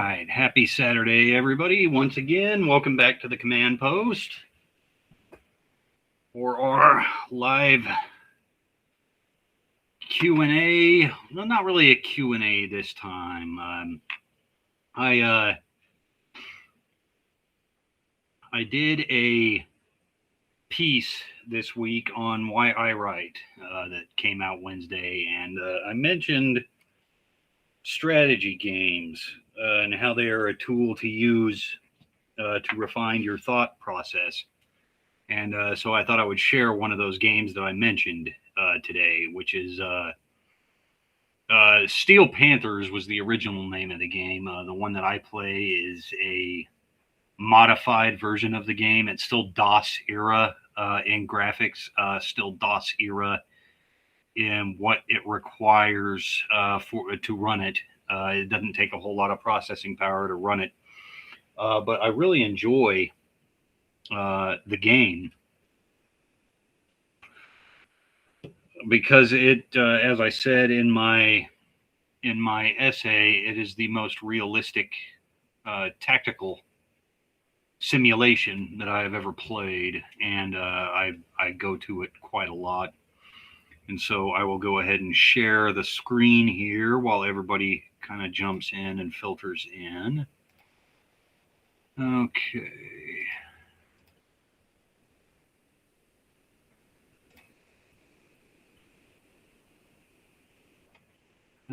right. Happy Saturday, everybody. Once again, welcome back to the command post for our live Q&A. Well, not really a Q&A this time. I did a piece this week on Why I Write that came out Wednesday, and I mentioned strategy games and how they are a tool to use to refine your thought process. And so I thought I would share one of those games that I mentioned today, which is Steel Panthers was the original name of the game. The one that I play is a modified version of the game. It's still DOS era in graphics, still DOS era in what it requires to run it. It doesn't take a whole lot of processing power to run it. But I really enjoy the game because it, as I said in my essay, it is the most realistic tactical simulation that I have ever played, and I go to it quite a lot. And so I will go ahead and share the screen here while everybody kind of jumps in and filters in. Okay.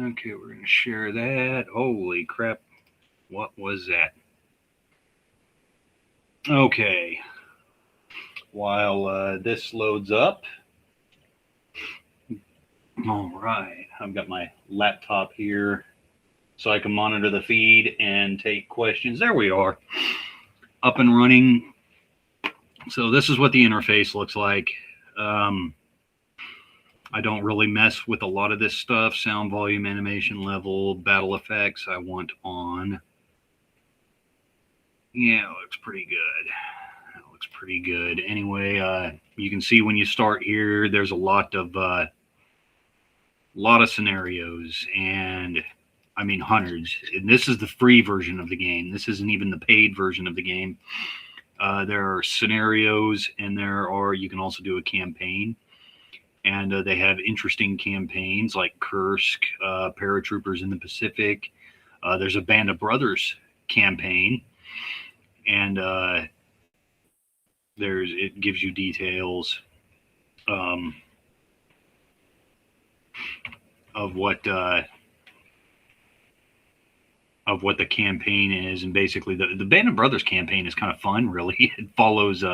Okay, we're going to share that. Holy crap. What was that? Okay. While this loads up. All right. I've got my laptop here so I can monitor the feed and take questions. There we are. Up and running. So this is what the interface looks like. I don't really mess with a lot of this stuff. Sound, volume, animation level, battle effects I want on. Yeah, it looks pretty good. That looks pretty good. Anyway, you can see when you start here, there's a lot of scenarios, and I mean hundreds. And this is the free version of the game. This isn't even the paid version of the game. There are scenarios, and you can also do a campaign. And they have interesting campaigns like Kursk, Paratroopers in the Pacific. There's a Band of Brothers campaign, and it gives you details of what the campaign is. And basically, the Band of Brothers campaign is kind of fun. Really, it follows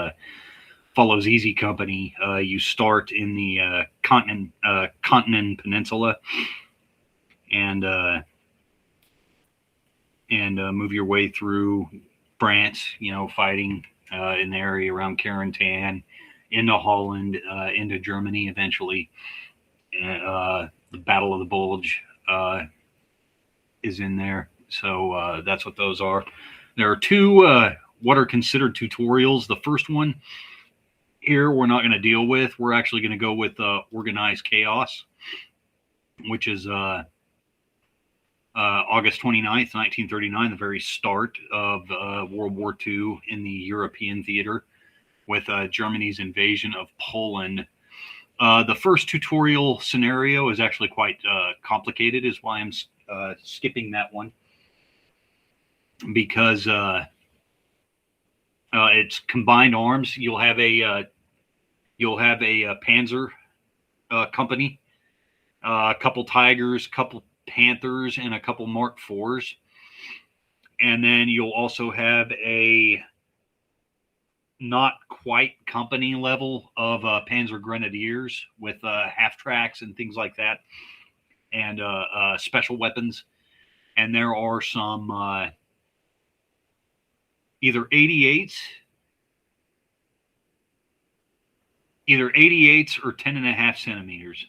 Easy Company. You start in the continent peninsula, and move your way through France. Fighting in the area around Carentan, into Holland, into Germany eventually. The Battle of the Bulge is in there. So that's what those are. There are two what are considered tutorials. The first one here we're not going to deal with. We're actually going to go with Organized Chaos, which is August 29th, 1939, the very start of World War II in the European theater with Germany's invasion of Poland. The first tutorial scenario is actually quite complicated, is why I'm skipping that one, because it's combined arms. You'll have a Panzer company, a couple Tigers, a couple Panthers, and a couple Mark IVs. And then you'll also have a not quite company level of Panzer Grenadiers with half tracks and things like that, and special weapons. And there are some either 88s or 10.5 centimeters.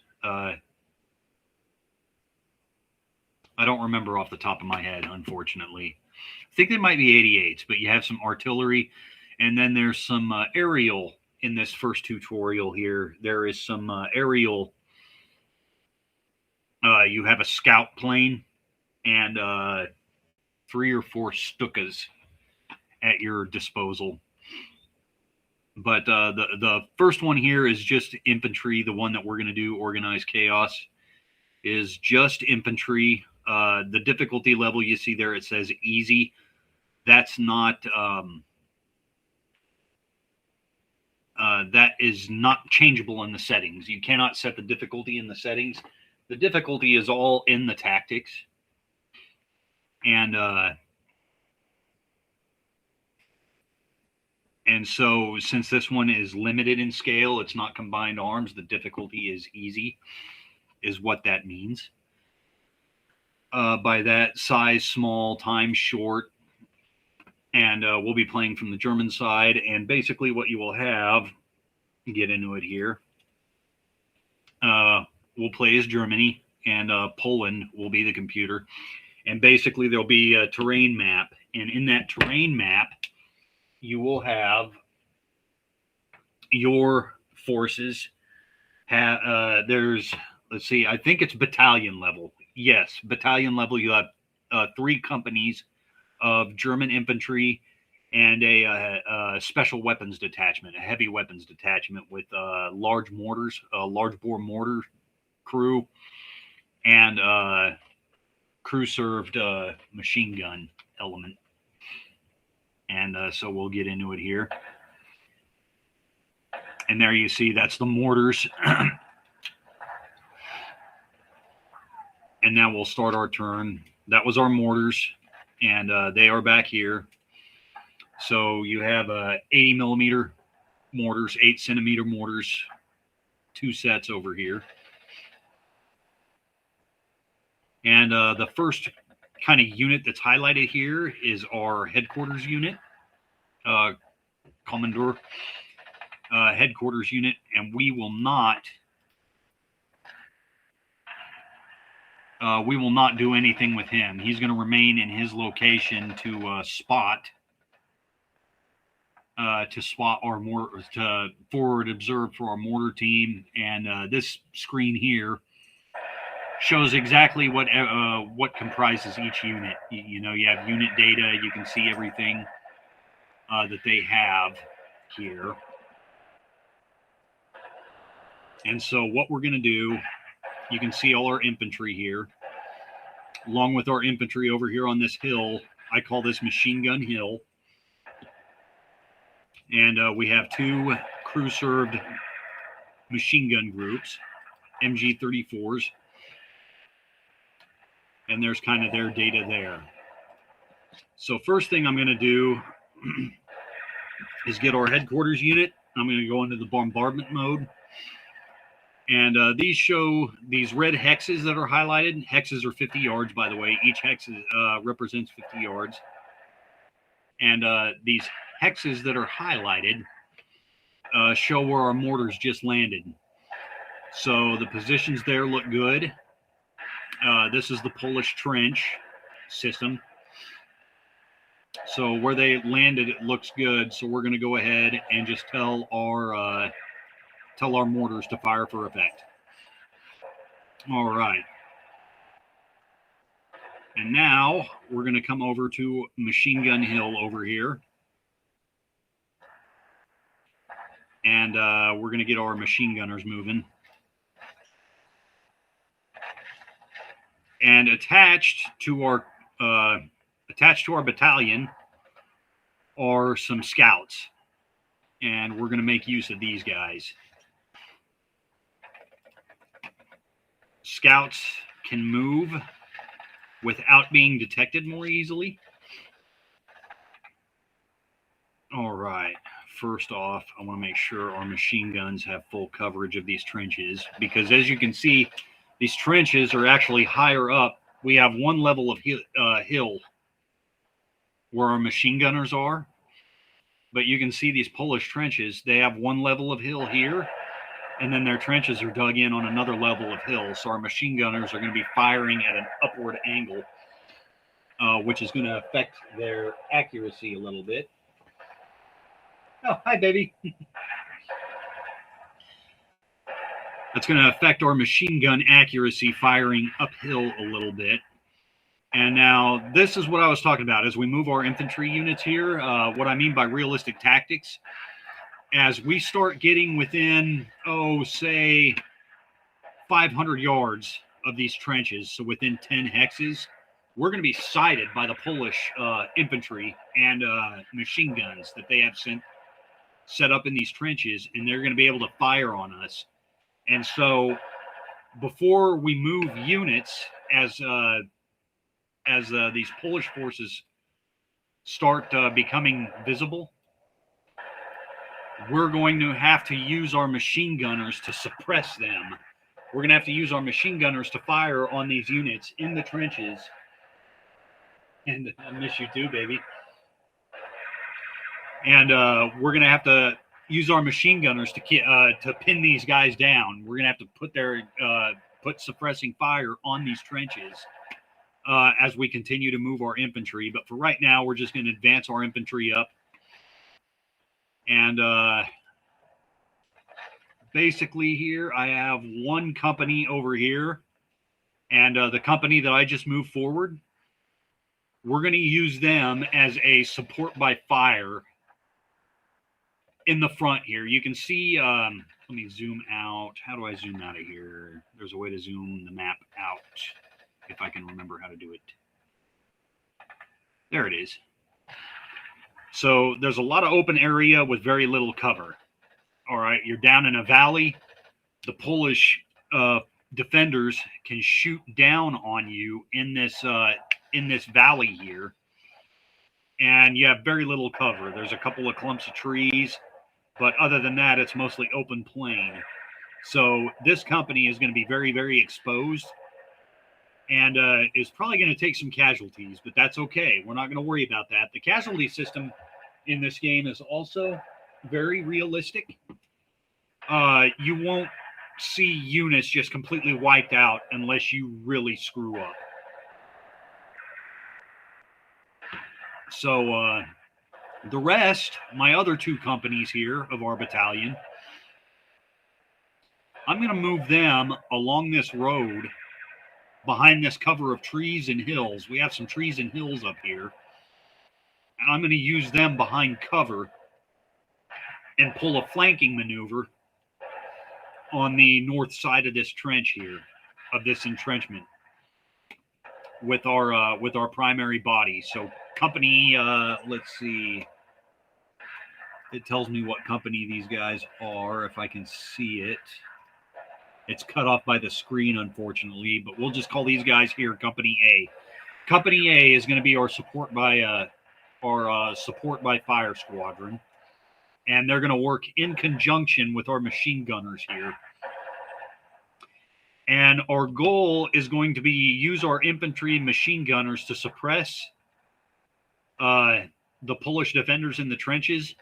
I don't remember off the top of my head, unfortunately. I think they might be 88s, but you have some artillery, and then there's some aerial in this first tutorial here. There is some aerial. You have a scout plane, and 3 or 4 Stukas at your disposal. But the first one here is just infantry. The one that we're going to do, Organized Chaos, is just infantry. The difficulty level you see there, it says easy. That's not that is not changeable in the settings. You cannot set the difficulty in the settings. The difficulty is all in the tactics. And so since this one is limited in scale, it's not combined arms, the difficulty is easy, is what that means. By that, size small, time short, and we'll be playing from the German side. And basically what you will have, get into it here, we'll play as Germany, and Poland will be the computer. And basically there'll be a terrain map, and in that terrain map, you will have your forces. There's, let's see, I think it's battalion level. Yes, battalion level. You have 3 companies of German infantry and a special weapons detachment, a heavy weapons detachment with large mortars, a large bore mortar crew, and crew served machine gun element. And so we'll get into it here. And there you see, that's the mortars. And now we'll start our turn. That was our mortars, and they are back here. So you have 80 millimeter mortars, 8 centimeter mortars, 2 sets over here. And the first kind of unit that's highlighted here is our headquarters unit, Commandeur headquarters unit, and we will not do anything with him. He's going to remain in his location to spot our mortar, to forward observe for our mortar team. And this screen here shows exactly what comprises each unit. You know, you have unit data. You can see everything that they have here. And so what we're going to do, you can see all our infantry here, along with our infantry over here on this hill. I call this Machine Gun Hill. And we have 2 crew-served machine gun groups, MG-34s. And there's kind of their data there. So first thing I'm going to do is get our headquarters unit. I'm going to go into the bombardment mode. And these show these red hexes that are highlighted. Hexes are 50 yards, by the way. Each hex represents 50 yards. And these hexes that are highlighted show where our mortars just landed. So the positions there look good. This is the Polish trench system. So where they landed, it looks good. So we're going to go ahead and just tell our mortars to fire for effect. All right. And now we're going to come over to Machine Gun Hill over here. And we're going to get our machine gunners moving. And attached to our battalion are some scouts. And we're going to make use of these guys. Scouts can move without being detected more easily. All right. First off, I want to make sure our machine guns have full coverage of these trenches, because as you can see, these trenches are actually higher up. We have one level of hill where our machine gunners are, but you can see these Polish trenches, they have one level of hill here, and then their trenches are dug in on another level of hill. So our machine gunners are going to be firing at an upward angle, which is going to affect their accuracy a little bit. Oh, hi, baby. That's going to affect our machine gun accuracy firing uphill a little bit. And now this is what I was talking about as we move our infantry units here. What I mean by realistic tactics, as we start getting within, say 500 yards of these trenches, so within 10 hexes, we're going to be sighted by the Polish infantry and machine guns that they have set up in these trenches, and they're going to be able to fire on us. And so before we move units, as these Polish forces start becoming visible, we're going to have to use our machine gunners to suppress them. We're going to have to use our machine gunners to fire on these units in the trenches. And I miss you too, baby. And we're going to have to use our machine gunners to pin these guys down. We're going to have to put suppressing fire on these trenches as we continue to move our infantry. But for right now, we're just going to advance our infantry up. And basically here, I have one company over here. And the company that I just moved forward, we're going to use them as a support by fire in the front here. You can see, let me zoom out. How do I zoom out of here? There's a way to zoom the map out, if I can remember how to do it. There it is. So there's a lot of open area with very little cover. All right, you're down in a valley. The Polish defenders can shoot down on you in this valley here, and you have very little cover. There's a couple of clumps of trees, but other than that, it's mostly open plain. So this company is going to be very, very exposed, and is probably going to take some casualties, but that's okay. We're not going to worry about that. The casualty system in this game is also very realistic. You won't see units just completely wiped out unless you really screw up. So the rest, my other two companies here of our battalion, I'm going to move them along this road behind this cover of trees and hills. We have some trees and hills up here. And I'm going to use them behind cover and pull a flanking maneuver on the north side of this trench here, of this entrenchment, with our primary body. So company, let's see. It tells me what company these guys are, if I can see it. It's cut off by the screen, unfortunately, but we'll just call these guys here Company A. Company A is going to be our support by fire squadron, and they're going to work in conjunction with our machine gunners here. And our goal is going to be use our infantry and machine gunners to suppress the Polish defenders in the trenches,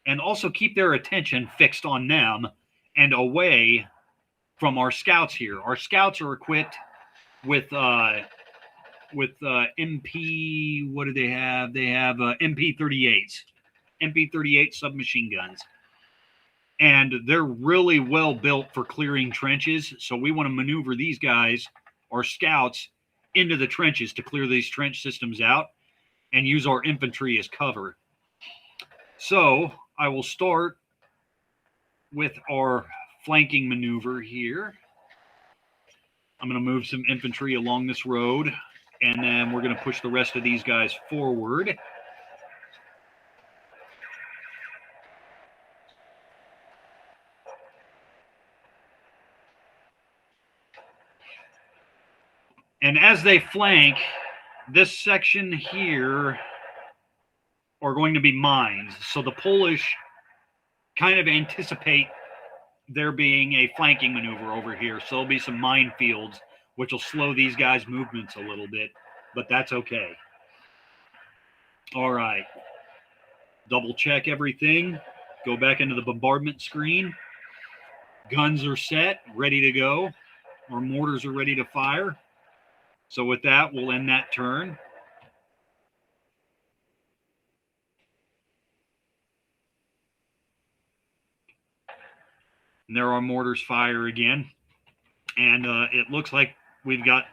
and also keep their attention fixed on them and away from our scouts here. Our scouts are equipped with MP. What do they have? They have MP-38s, MP-38 submachine guns, and they're really well built for clearing trenches. So we want to maneuver these guys, our scouts, into the trenches to clear these trench systems out, and use our infantry as cover. So I will start with our flanking maneuver here. I'm going to move some infantry along this road, and then we're going to push the rest of these guys forward. And as they flank, this section here are going to be mines. So the Polish kind of anticipate there being a flanking maneuver over here. So there'll be some minefields, which will slow these guys' movements a little bit, but that's okay. All right. Double check everything. Go back into the bombardment screen. Guns are set, ready to go. Our mortars are ready to fire. So with that, we'll end that turn. And there our mortars fire again. And it looks like we've got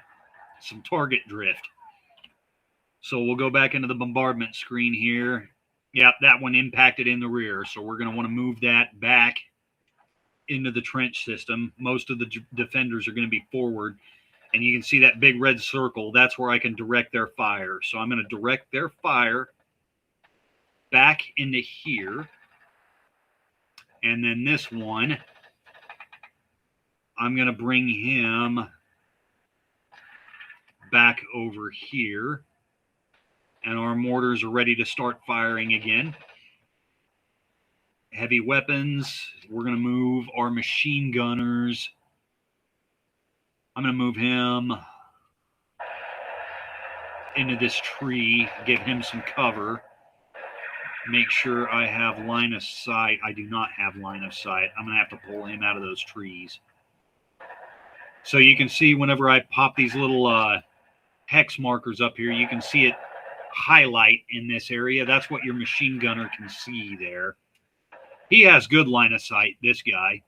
some target drift. So we'll go back into the bombardment screen here. Yeah, that one impacted in the rear. So we're going to want to move that back into the trench system. Most of the defenders are going to be forward. And you can see that big red circle. That's where I can direct their fire. So I'm going to direct their fire back into here. And then this one, I'm going to bring him back over here. And our mortars are ready to start firing again. Heavy weapons. We're going to move our machine gunners. I'm going to move him into this tree, give him some cover. Make sure I have line of sight. I do not have line of sight. I'm going to have to pull him out of those trees. So you can see whenever I pop these little hex markers up here, you can see it highlight in this area. That's what your machine gunner can see there. He has good line of sight, this guy.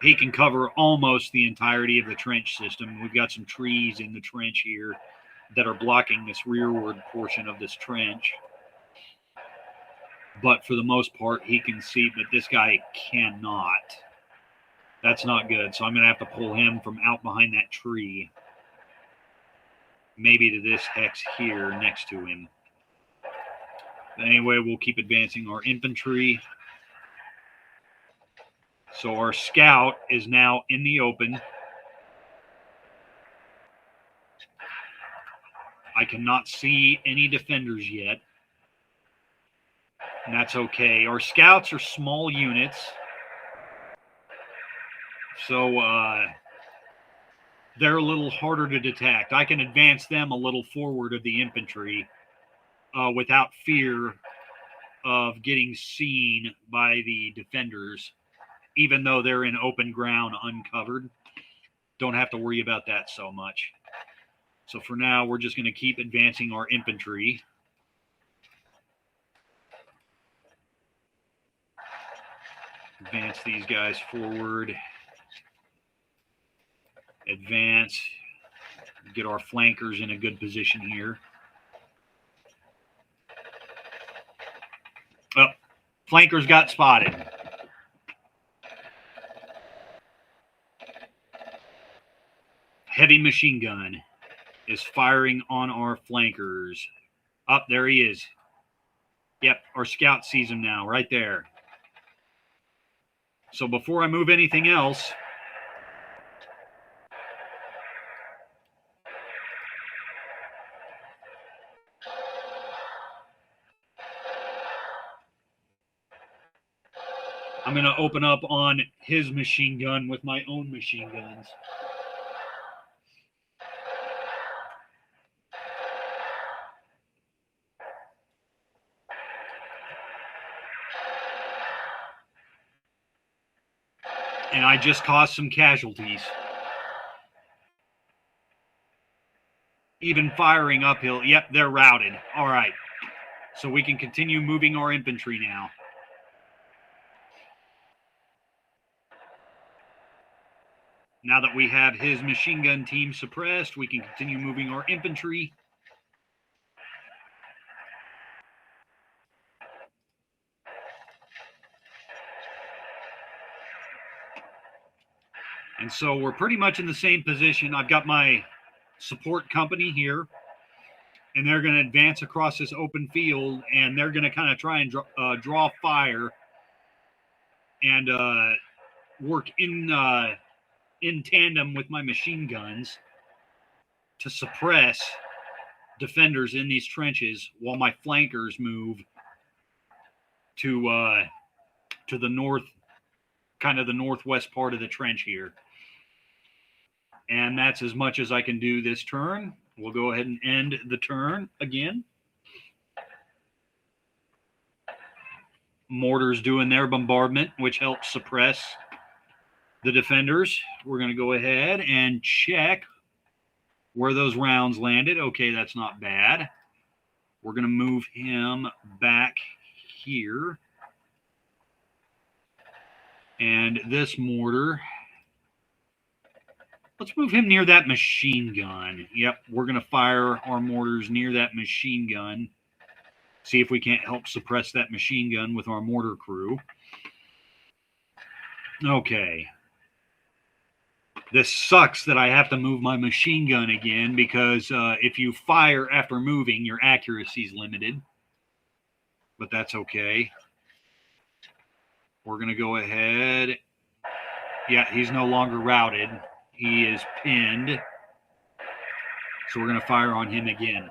He can cover almost the entirety of the trench system. We've got some trees in the trench here that are blocking this rearward portion of this trench. But for the most part, he can see, but this guy cannot. That's not good. So I'm going to have to pull him from out behind that tree. Maybe to this hex here next to him. But anyway, we'll keep advancing our infantry. So our scout is now in the open. I cannot see any defenders yet. And that's okay. Our scouts are small units. So they're a little harder to detect. I can advance them a little forward of the infantry without fear of getting seen by the defenders, even though they're in open ground uncovered. Don't have to worry about that so much. So for now, we're just going to keep advancing our infantry. Advance these guys forward. Advance. Get our flankers in a good position here. Oh, flankers got spotted. Heavy machine gun is firing on our flankers. Up there he is. Yep, our scout sees him now, right there. So before I move anything else, I'm going to open up on his machine gun with my own machine guns. And I just caused some casualties. Even firing uphill. Yep, they're routed. All right. So we can continue moving our infantry now. Now that we have his machine gun team suppressed, we can continue moving our infantry. And so we're pretty much in the same position. I've got my support company here, and they're going to advance across this open field, and they're going to kind of try and draw fire and work in tandem with my machine guns to suppress defenders in these trenches while my flankers move to the north, kind of the northwest part of the trench here. And that's as much as I can do this turn. We'll go ahead and end the turn again. Mortars doing their bombardment, which helps suppress the defenders. We're going to go ahead and check where those rounds landed. Okay, that's not bad. We're going to move him back here. And this mortar Let's move him near that machine gun. Yep, we're going to fire our mortars near that machine gun. See if we can't help suppress that machine gun with our mortar crew. Okay. This sucks that I have to move my machine gun again because if you fire after moving, your accuracy is limited. But that's okay. We're going to go ahead. Yeah, he's no longer routed. He is pinned. So we're going to fire on him again.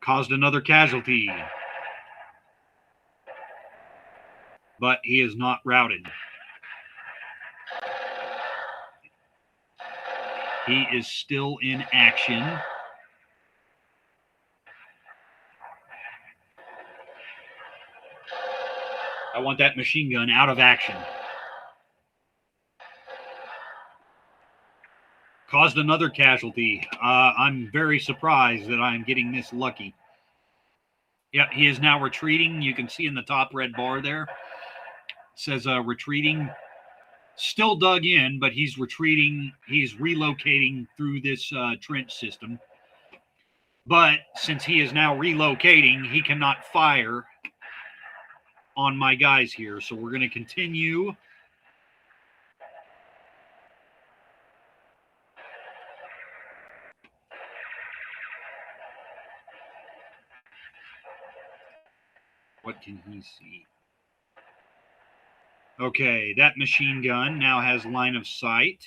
Caused another casualty. But he is not routed. He is still in action. I want that machine gun out of action. Caused another casualty. I'm very surprised that I'm getting this lucky. Yep, he is now retreating. You can see in the top red bar there. It says retreating. Still dug in, but he's retreating. He's relocating through this trench system. But since he is now relocating, he cannot fire on my guys here. So we're going to continue. What can he see? Okay, that machine gun now has line of sight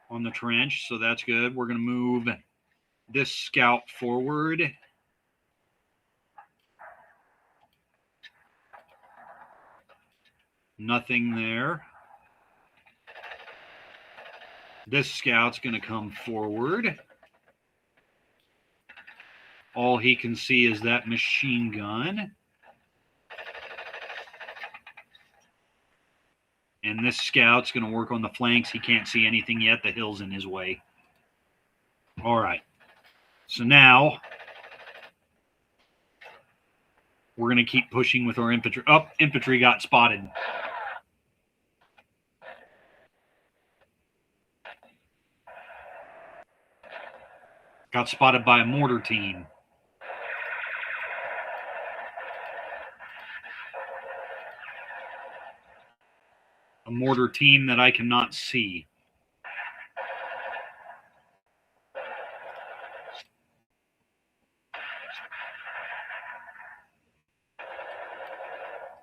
on the trench, so that's good. We're going to move this scout forward. Nothing there. This scout's going to come forward. All he can see is that machine gun. And this scout's going to work on the flanks. He can't see anything yet. The hill's in his way. All right. So now we're going to keep pushing with our infantry. Oh, infantry got spotted. Got spotted by a mortar team. A mortar team that I cannot see.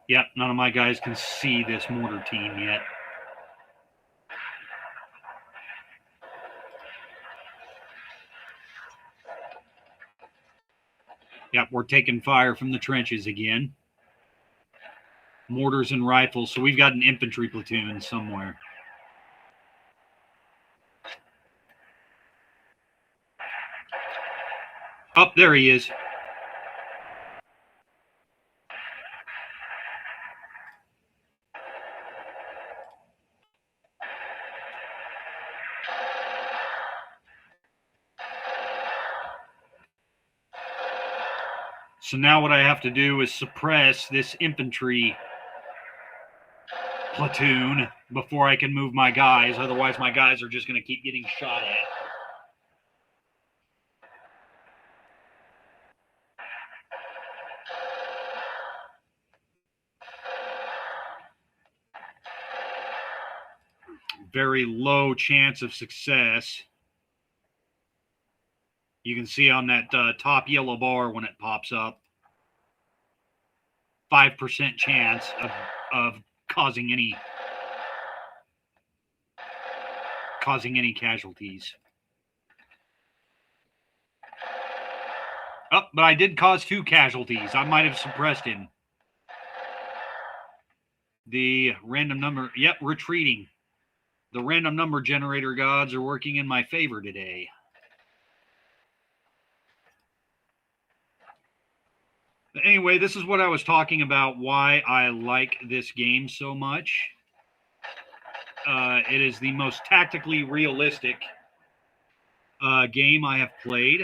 Yep, none of my guys can see this mortar team yet. Yep, we're taking fire from the trenches again. Mortars and rifles, so we've got an infantry platoon somewhere. Oh, there he is. So now what I have to do is suppress this infantry platoon before I can move my guys. Otherwise, my guys are just going to keep getting shot at. Very low chance of success. You can see on that top yellow bar when it pops up, 5% chance of causing any casualties. Oh, but I did cause 2 casualties. I might have suppressed him. The random number, yep, retreating. The random number generator gods are working in my favor today. Anyway, this is what I was talking about, why I like this game so much. It is the most tactically realistic game I have played.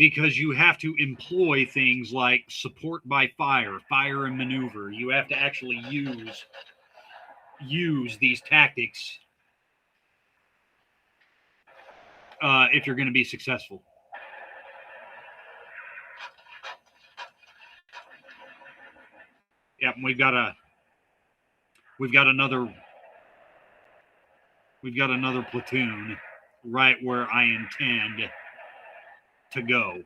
because you have to employ things like support by fire, fire and maneuver. You have to actually use these tactics if you're going to be successful. Yep, we've got another platoon right where I intend to go,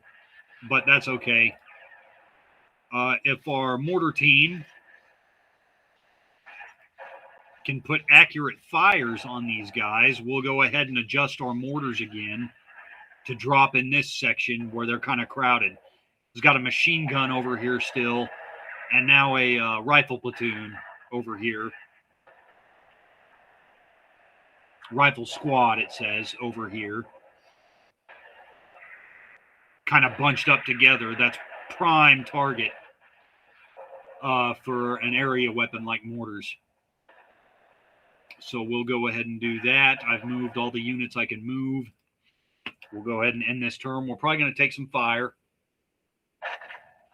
but that's okay. If our mortar team can put accurate fires on these guys, we'll go ahead and adjust our mortars again to drop in this section where they're kind of crowded. He's got a machine gun over here still, and now a rifle platoon over here. Rifle squad, it says, over here. Kind of bunched up together. That's prime target for an area weapon like mortars. So we'll go ahead and do that. I've moved all the units I can move. We'll go ahead and end this turn. We're probably going to take some fire.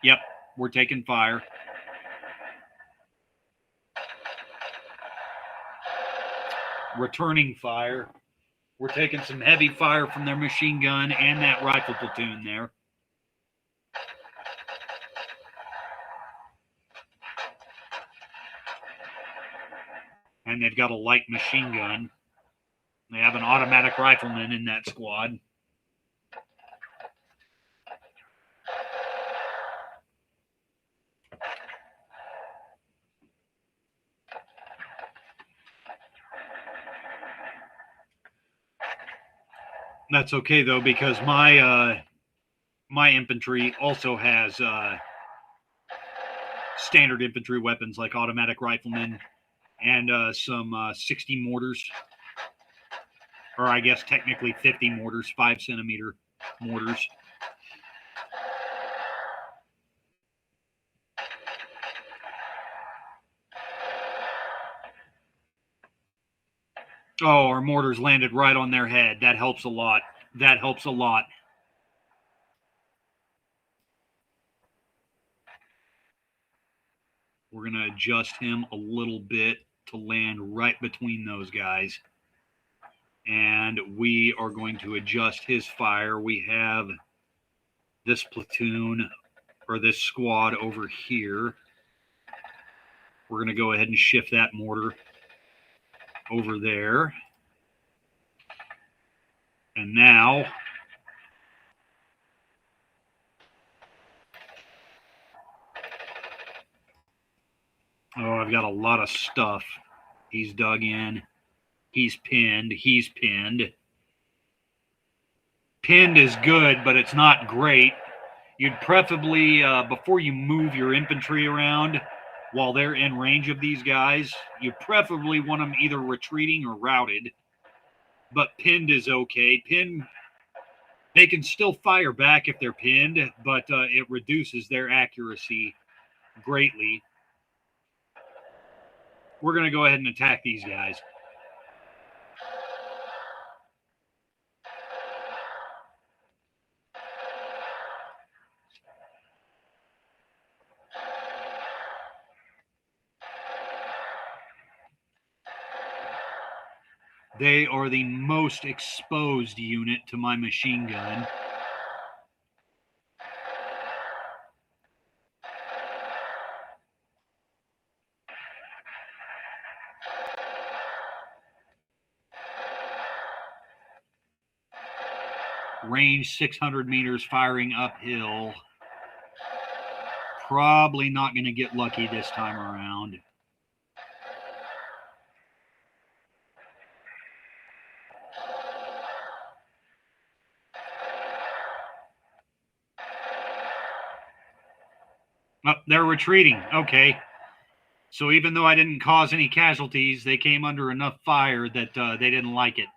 Yep, we're taking fire. Returning fire. We're taking some heavy fire from their machine gun and that rifle platoon there. And they've got a light machine gun. They have an automatic rifleman in that squad. That's okay, though, because my infantry also has standard infantry weapons like automatic riflemen and some 60 mortars. Or I guess technically 50 mortars, 5-centimeter mortars. Oh, our mortars landed right on their head. That helps a lot. That helps a lot. We're going to adjust him a little bit to land right between those guys. And we are going to adjust his fire. We have this platoon or this squad over here. We're going to go ahead and shift that mortar over there. And now I've got a lot of stuff. He's dug in. He's pinned. He's pinned. Pinned is good, but it's not great. You'd preferably, before you move your infantry around while they're in range of these guys, you preferably want them either retreating or routed. But pinned is okay. Pinned, they can still fire back if they're pinned, but it reduces their accuracy greatly. We're going to go ahead and attack these guys. They are the most exposed unit to my machine gun. Range 600 meters, firing uphill. Probably not going to get lucky this time around. Oh, they're retreating. Okay. So even though I didn't cause any casualties, they came under enough fire that they didn't like it.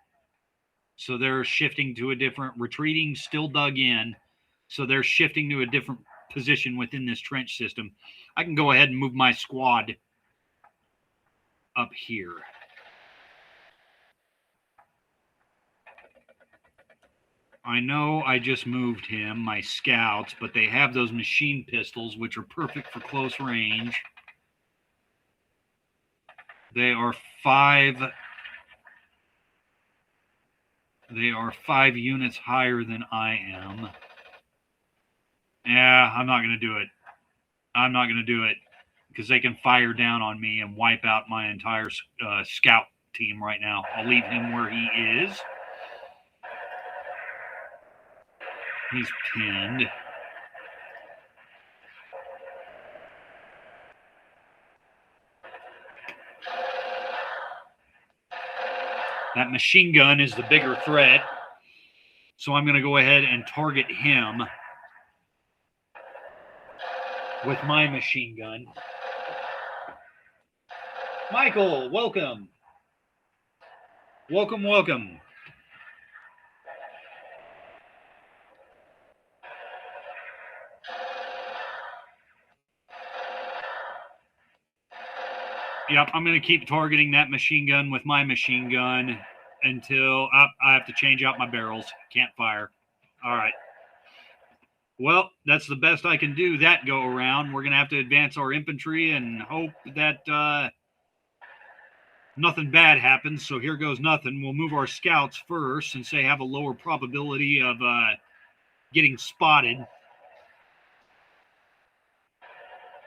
So they're shifting to a different, retreating, still dug in. So they're shifting to a different position within this trench system. I can go ahead and move my squad up here. I know I just moved him, my scouts, but they have those machine pistols, which are perfect for close range. They are 5 units higher than I am. Yeah, I'm not going to do it. I'm not going to do it because they can fire down on me and wipe out my entire scout team right now. I'll leave him where he is. He's pinned. That machine gun is the bigger threat. So I'm going to go ahead and target him with my machine gun. Michael, welcome. Welcome, welcome. Yep, I'm going to keep targeting that machine gun with my machine gun until I have to change out my barrels. Can't fire. All right. Well, that's the best I can do that go around. We're going to have to advance our infantry and hope that nothing bad happens. So here goes nothing. We'll move our scouts first and say have a lower probability of getting spotted.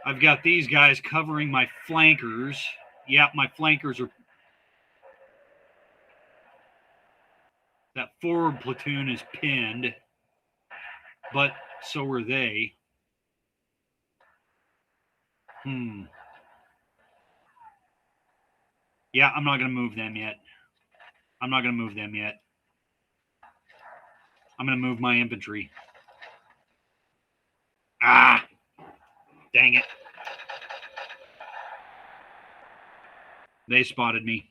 I've got these guys covering my flankers. Yep, my flankers are... That forward platoon is pinned, but so are they. Yeah, I'm not going to move them yet. I'm going to move my infantry. Ah! Dang it. They spotted me.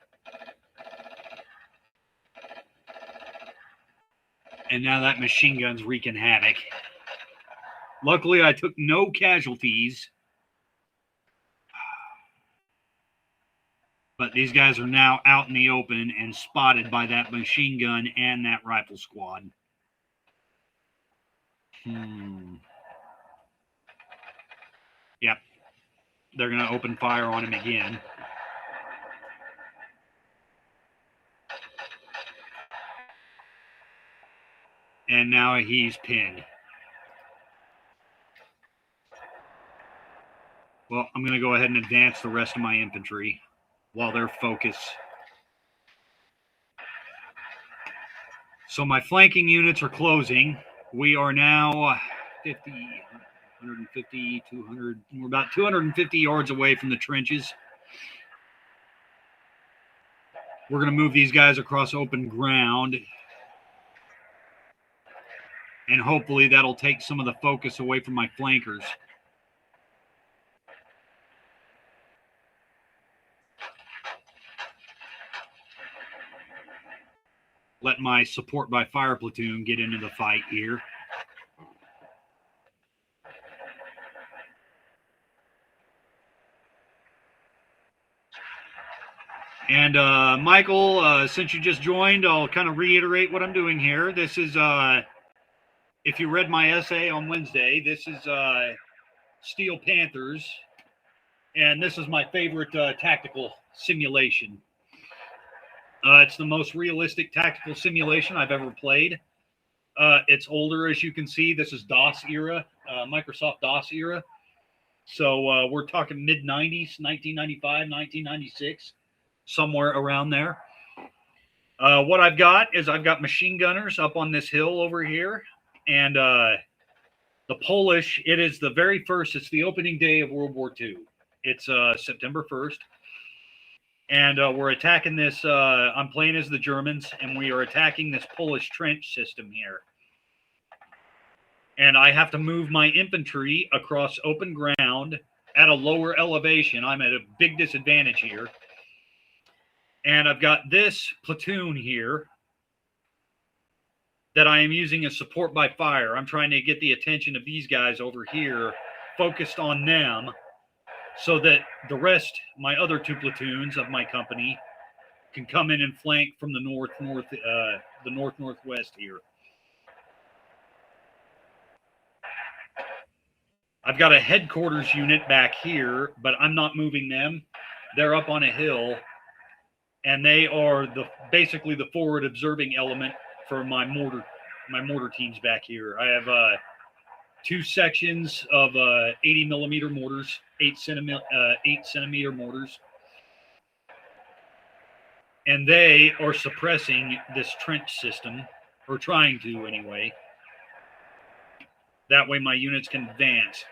And now that machine gun's wreaking havoc. Luckily, I took no casualties. But these guys are now out in the open and spotted by that machine gun and that rifle squad. Yep. They're going to open fire on him again. And now he's pinned. Well, I'm going to go ahead and advance the rest of my infantry while they're focused. So my flanking units are closing. We are now 50, 150, 200. We're about 250 yards away from the trenches. We're going to move these guys across open ground. And hopefully that'll take some of the focus away from my flankers. Let my support by fire platoon get into the fight here. And Michael, since you just joined, I'll kind of reiterate what I'm doing here. This is, if you read my essay on Wednesday, this is Steel Panthers. And this is my favorite tactical simulation. It's the most realistic tactical simulation I've ever played. It's older, as you can see. This is DOS era, Microsoft DOS era. So we're talking mid-90s, 1995, 1996, somewhere around there. What I've got is I've got machine gunners up on this hill over here. And the Polish, it is the very first, it's the opening day of World War II. It's September 1st. And we're attacking this, I'm playing as the Germans, and we are attacking this Polish trench system here. And I have to move my infantry across open ground at a lower elevation. I'm at a big disadvantage here. And I've got this platoon here that I am using as support by fire. I'm trying to get the attention of these guys over here, focused on them, so that the rest, my other two platoons of my company, can come in and flank from the northwest here. I've got a headquarters unit back here, but I'm not moving them. They're up on a hill, and they are basically the forward observing element for my mortar teams back here. I have 2 sections of 80 millimeter mortars, 8 centimeter mortars, and they are suppressing this trench system, or trying to anyway. That way my units can advance.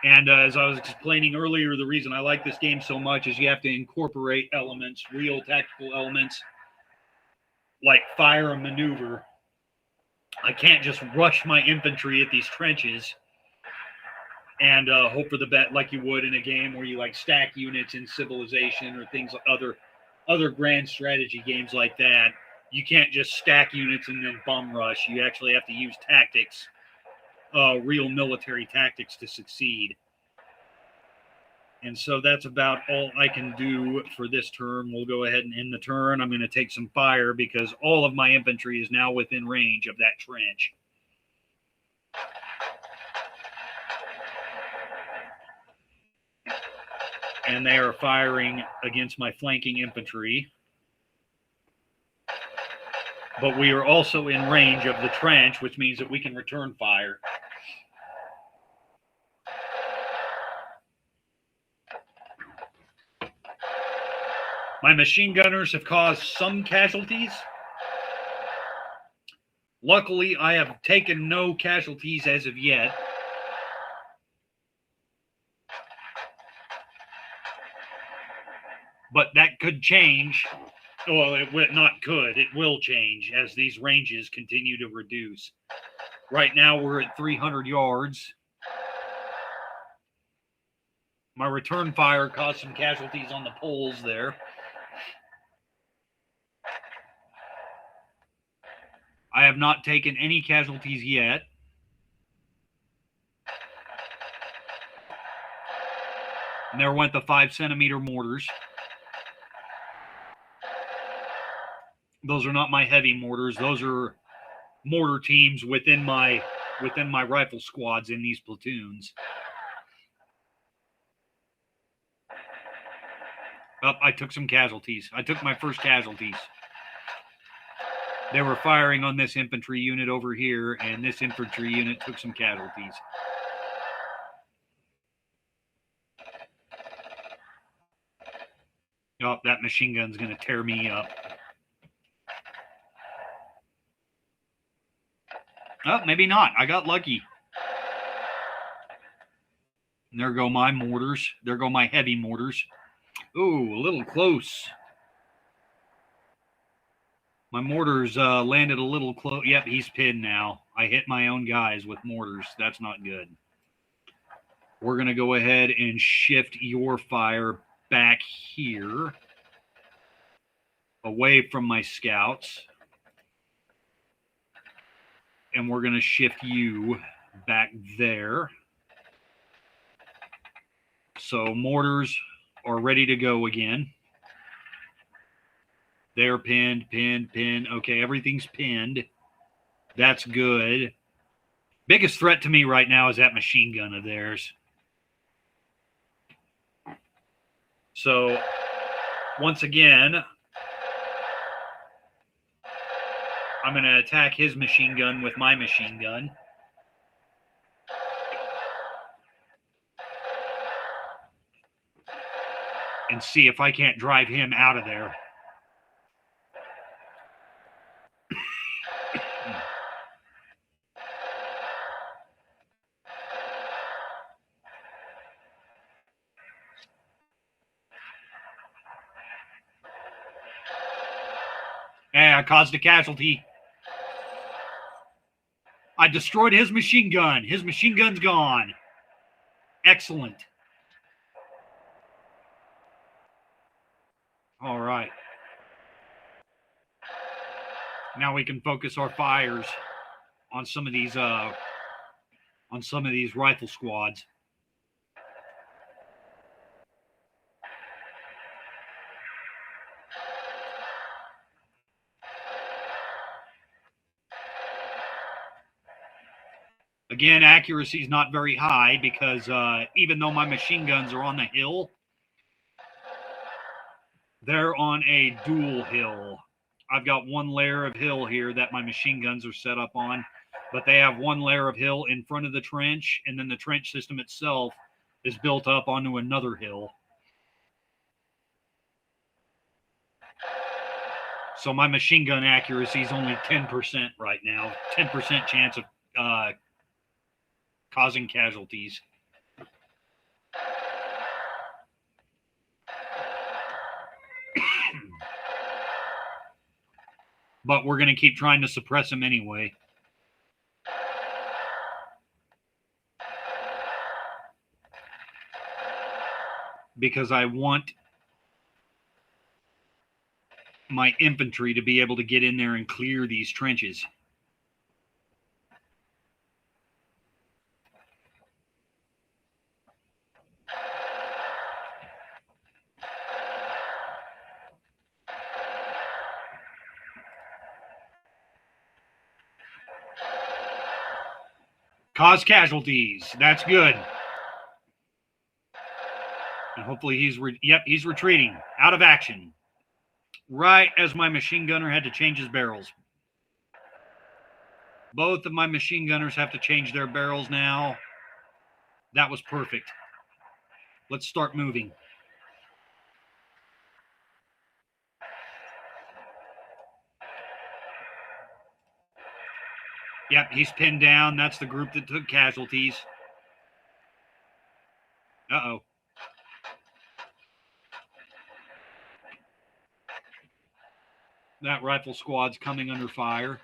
And as I was explaining earlier, the reason I like this game so much is you have to incorporate elements, real tactical elements, like fire and maneuver. I can't just rush my infantry at these trenches and hope for the best, like you would in a game where you like stack units in Civilization or things like other grand strategy games like that. You can't just stack units and then bum rush. You actually have to use tactics, real military tactics, to succeed. And so that's about all I can do for this turn. We'll go ahead and end the turn. I'm going to take some fire because all of my infantry is now within range of that trench. And they are firing against my flanking infantry. But we are also in range of the trench, which means that we can return fire. My machine gunners have caused some casualties. Luckily, I have taken no casualties as of yet. But that could change. Well, it will change as these ranges continue to reduce. Right now, we're at 300 yards. My return fire caused some casualties on the poles there. I have not taken any casualties yet. And there went the 5 centimeter mortars. Those are not my heavy mortars. Those are mortar teams within my rifle squads in these platoons. Oh, I took some casualties. I took my first casualties. They were firing on this infantry unit over here, and this infantry unit took some casualties. Oh, that machine gun's going to tear me up. Oh, maybe not. I got lucky. And there go my mortars. There go my heavy mortars. Ooh, a little close. My mortars landed a little close. Yep, he's pinned now. I hit my own guys with mortars. That's not good. We're going to go ahead and shift your fire back here, away from my scouts. And we're going to shift you back there. So mortars are ready to go again. They're pinned. Okay, everything's pinned. That's good. Biggest threat to me right now is that machine gun of theirs. So, once again, I'm going to attack his machine gun with my machine gun. And see if I can't drive him out of there. Hey, I caused a casualty. I destroyed his machine gun. His machine gun's gone. Excellent. All right. Now we can focus our fires on some of these rifle squads. Again, accuracy is not very high because even though my machine guns are on the hill, they're on a dual hill. I've got one layer of hill here that my machine guns are set up on, but they have one layer of hill in front of the trench, and then the trench system itself is built up onto another hill. So my machine gun accuracy is only 10% right now, 10% chance of causing casualties. But we're going to keep trying to suppress him anyway. Because I want my infantry to be able to get in there and clear these trenches. Cause casualties. That's good. And hopefully he's retreating. Out of action. Right as my machine gunner had to change his barrels. Both of my machine gunners have to change their barrels now. That was perfect. Let's start moving. Yep, he's pinned down. That's the group that took casualties. Uh-oh. That rifle squad's coming under fire.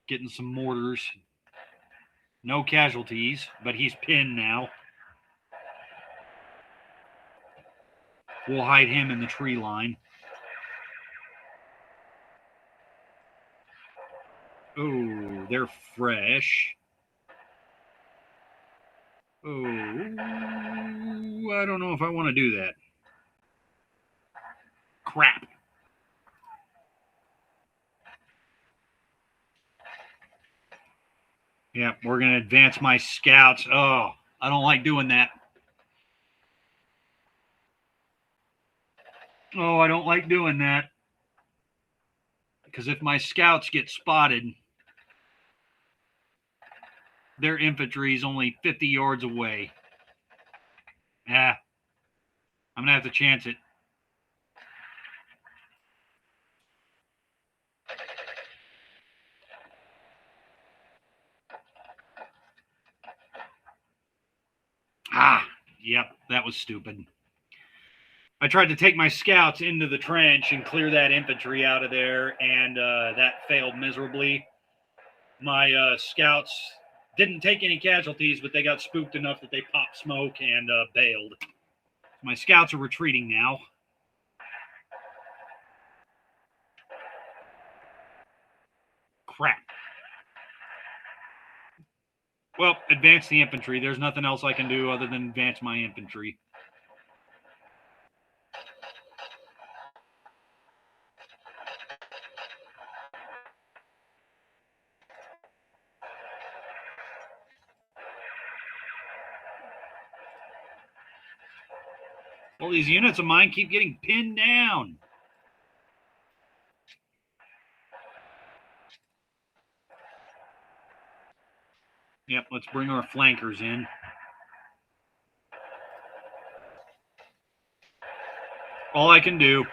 Getting some mortars. No casualties, but he's pinned now. We'll hide him in the tree line. Oh, they're fresh. Oh, I don't know if I want to do that. Crap. Yeah, we're going to advance my scouts. Oh, I don't like doing that. Oh, I don't like doing that. Because if my scouts get spotted, their infantry is only 50 yards away. Yeah, I'm going to have to chance it. Yep, that was stupid. I tried to take my scouts into the trench and clear that infantry out of there, and that failed miserably. My scouts didn't take any casualties, but they got spooked enough that they popped smoke and bailed. My scouts are retreating now. Crap. Well, advance the infantry. There's nothing else I can do other than advance my infantry. Well, these units of mine keep getting pinned down. Yep, let's bring our flankers in. All I can do.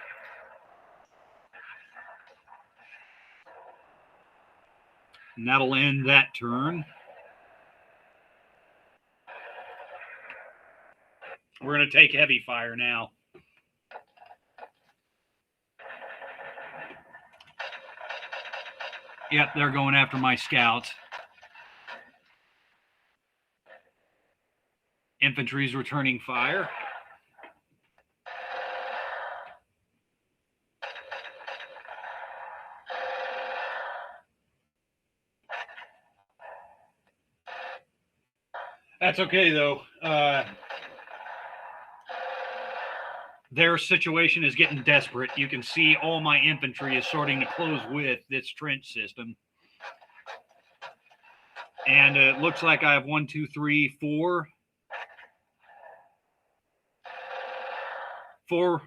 And that'll end that turn. We're going to take heavy fire now. Yep, they're going after my scouts. Infantry's returning fire. That's okay, though. Their situation is getting desperate. You can see all my infantry is starting to close with this trench system. And it looks like I have 1, 2, 3, 4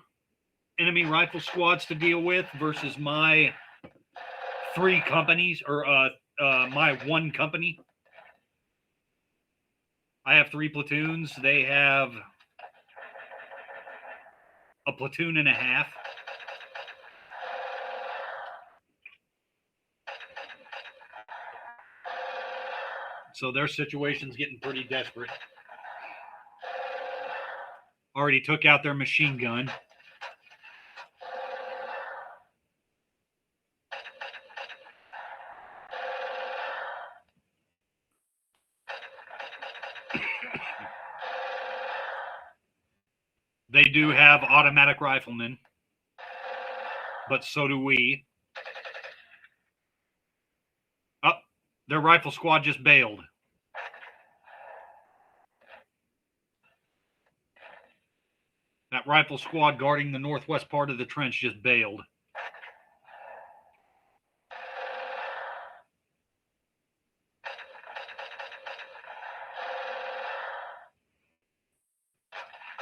enemy rifle squads to deal with versus my 3 companies, or my 1 company. I have 3 platoons. They have a platoon and a half. So their situation's getting pretty desperate. Already took out their machine gun. They do have automatic riflemen, but so do we. Oh, their rifle squad just bailed. That rifle squad guarding the northwest part of the trench just bailed.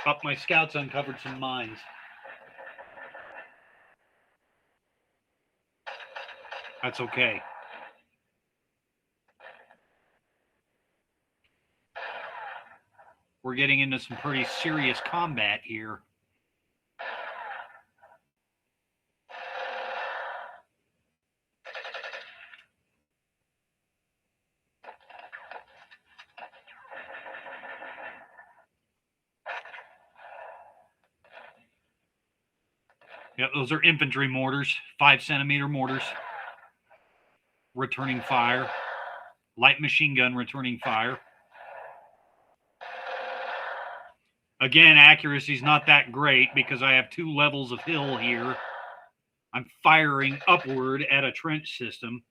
Up, my scouts uncovered some mines. That's okay. We're getting into some pretty serious combat here. Yep, those are infantry mortars, 5-centimeter mortars, returning fire. Light machine gun returning fire. Again, accuracy is not that great because I have 2 levels of hill here. I'm firing upward at a trench system,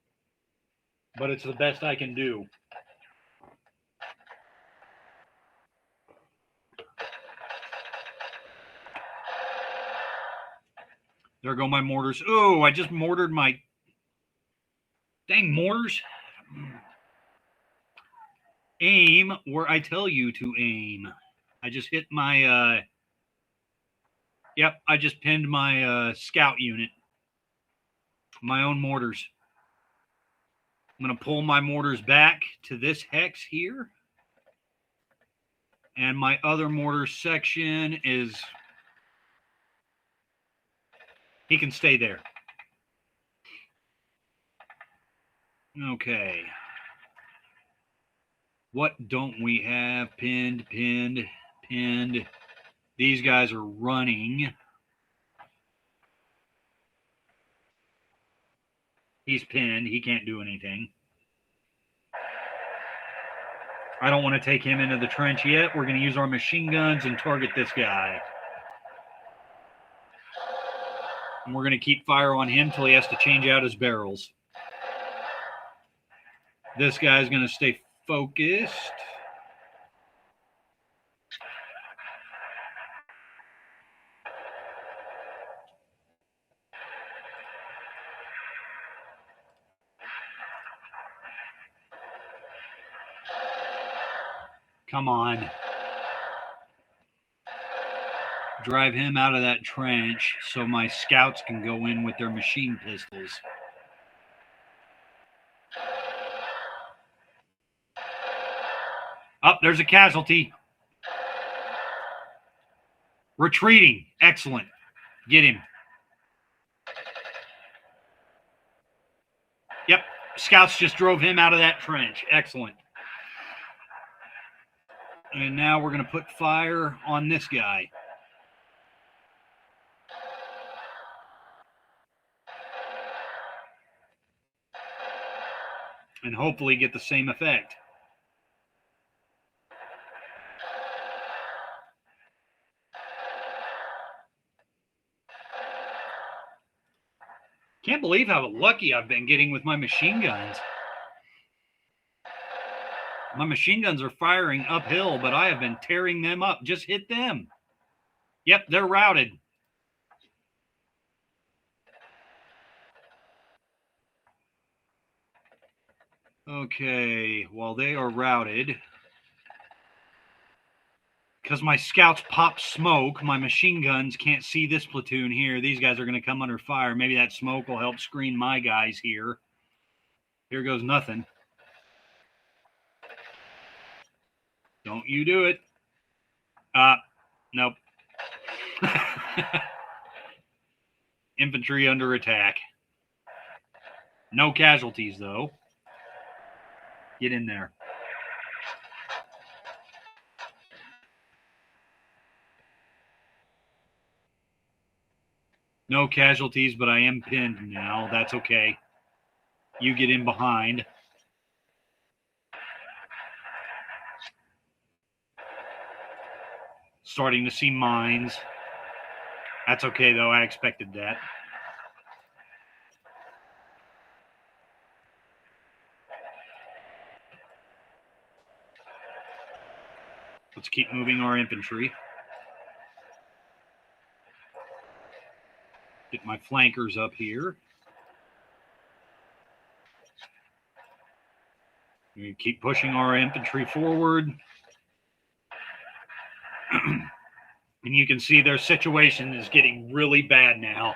but it's the best I can do. There go my mortars. Oh, I just mortared my... Dang mortars. Aim where I tell you to aim. I just hit my... Yep, I just pinned my scout unit. My own mortars. I'm going to pull my mortars back to this hex here. And my other mortar section is... He can stay there. Okay. What don't we have? Pinned. These guys are running. He's pinned. He can't do anything. I don't want to take him into the trench yet. We're going to use our machine guns and target this guy. And we're going to keep fire on him till he has to change out his barrels. This guy's going to stay focused. Come on. Drive him out of that trench so my scouts can go in with their machine pistols. Oh, there's a casualty. Retreating. Excellent. Get him. Yep. Scouts just drove him out of that trench. Excellent. And now we're going to put fire on this guy. And hopefully get the same effect. Can't believe how lucky I've been getting with my machine guns. My machine guns are firing uphill, but I have been tearing them up. Just hit them. Yep, they're routed. Okay, while they are routed, because my scouts pop smoke, my machine guns can't see this platoon here. These guys are going to come under fire. Maybe that smoke will help screen my guys here. Here goes nothing. Don't you do it. Nope. Infantry under attack. No casualties, though. Get in there. No casualties, but I am pinned now. That's okay. You get in behind. Starting to see mines. That's okay, though. I expected that. Let's keep moving our infantry. Get my flankers up here. We keep pushing our infantry forward. And you can see their situation is getting really bad now.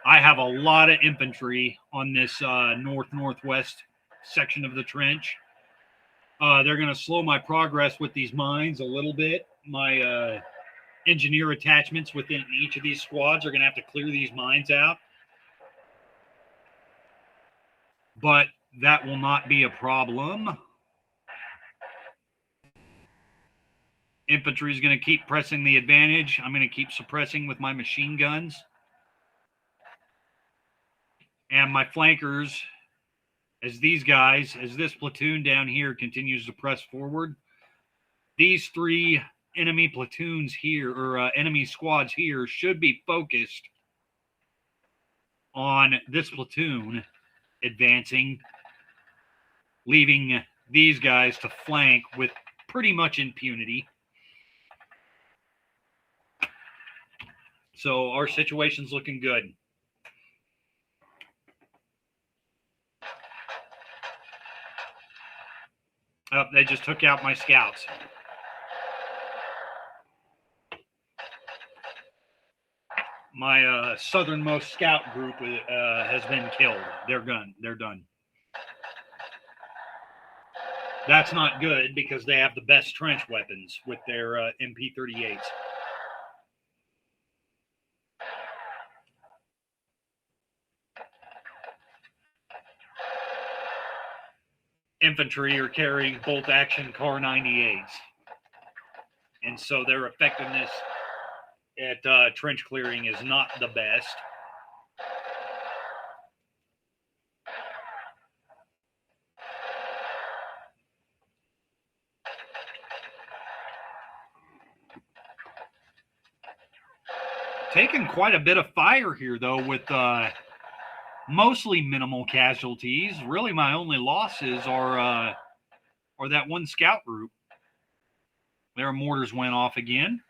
I have a lot of infantry on this northwest section of the trench. They're going to slow my progress with these mines a little bit. My engineer attachments within each of these squads are going to have to clear these mines out. But that will not be a problem. Infantry is going to keep pressing the advantage. I'm going to keep suppressing with my machine guns. And my flankers, as this platoon down here continues to press forward, these three enemy platoons here, or enemy squads here, should be focused on this platoon advancing, leaving these guys to flank with pretty much impunity. So our situation's looking good. Oh, they just took out my scouts. My southernmost scout group has been killed. They're done. That's not good because they have the best trench weapons with their MP-38s. Infantry are carrying bolt-action Car 98s. And so their effectiveness at trench clearing is not the best. Taking quite a bit of fire here, though, with mostly minimal casualties. Really, my only losses are that one scout group. Their mortars went off again.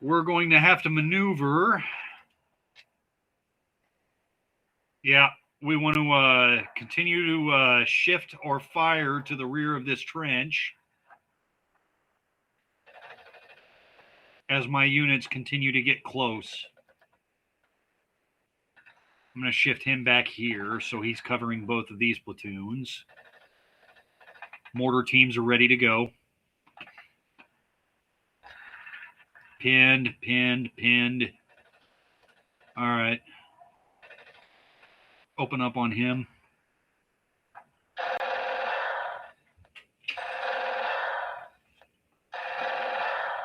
We're going to have to maneuver. Yeah, we want to continue to shift our fire to the rear of this trench as my units continue to get close. I'm going to shift him back here so he's covering both of these platoons. Mortar teams are ready to go. Pinned. All right. Open up on him.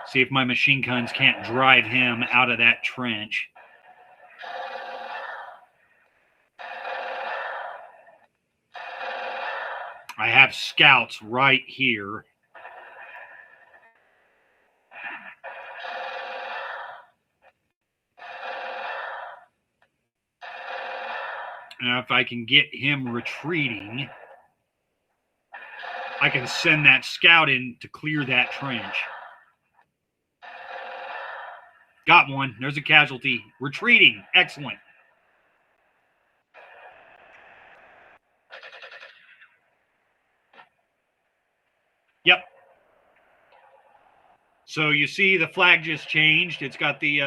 See if my machine guns can't drive him out of that trench. I have scouts right here. Now, if I can get him retreating, I can send that scout in to clear that trench. Got one. There's a casualty. Retreating. Excellent. So you see the flag just changed. It's got the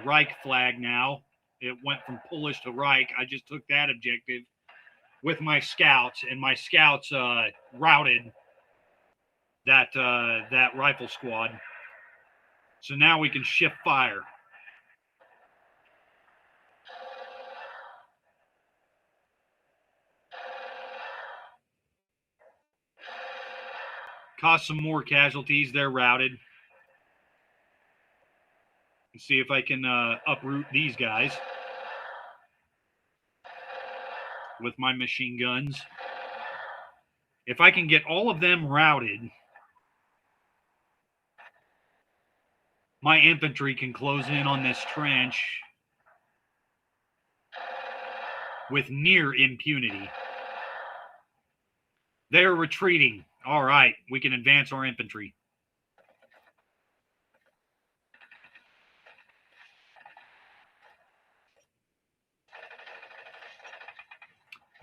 Reich flag now. It went from Polish to Reich. I just took that objective with my scouts, and my scouts routed that rifle squad. So now we can shift fire. Caused some more casualties. They're routed. Let's see if I can uproot these guys with my machine guns. If I can get all of them routed, my infantry can close in on this trench with near impunity. They're retreating. All right, we can advance our infantry.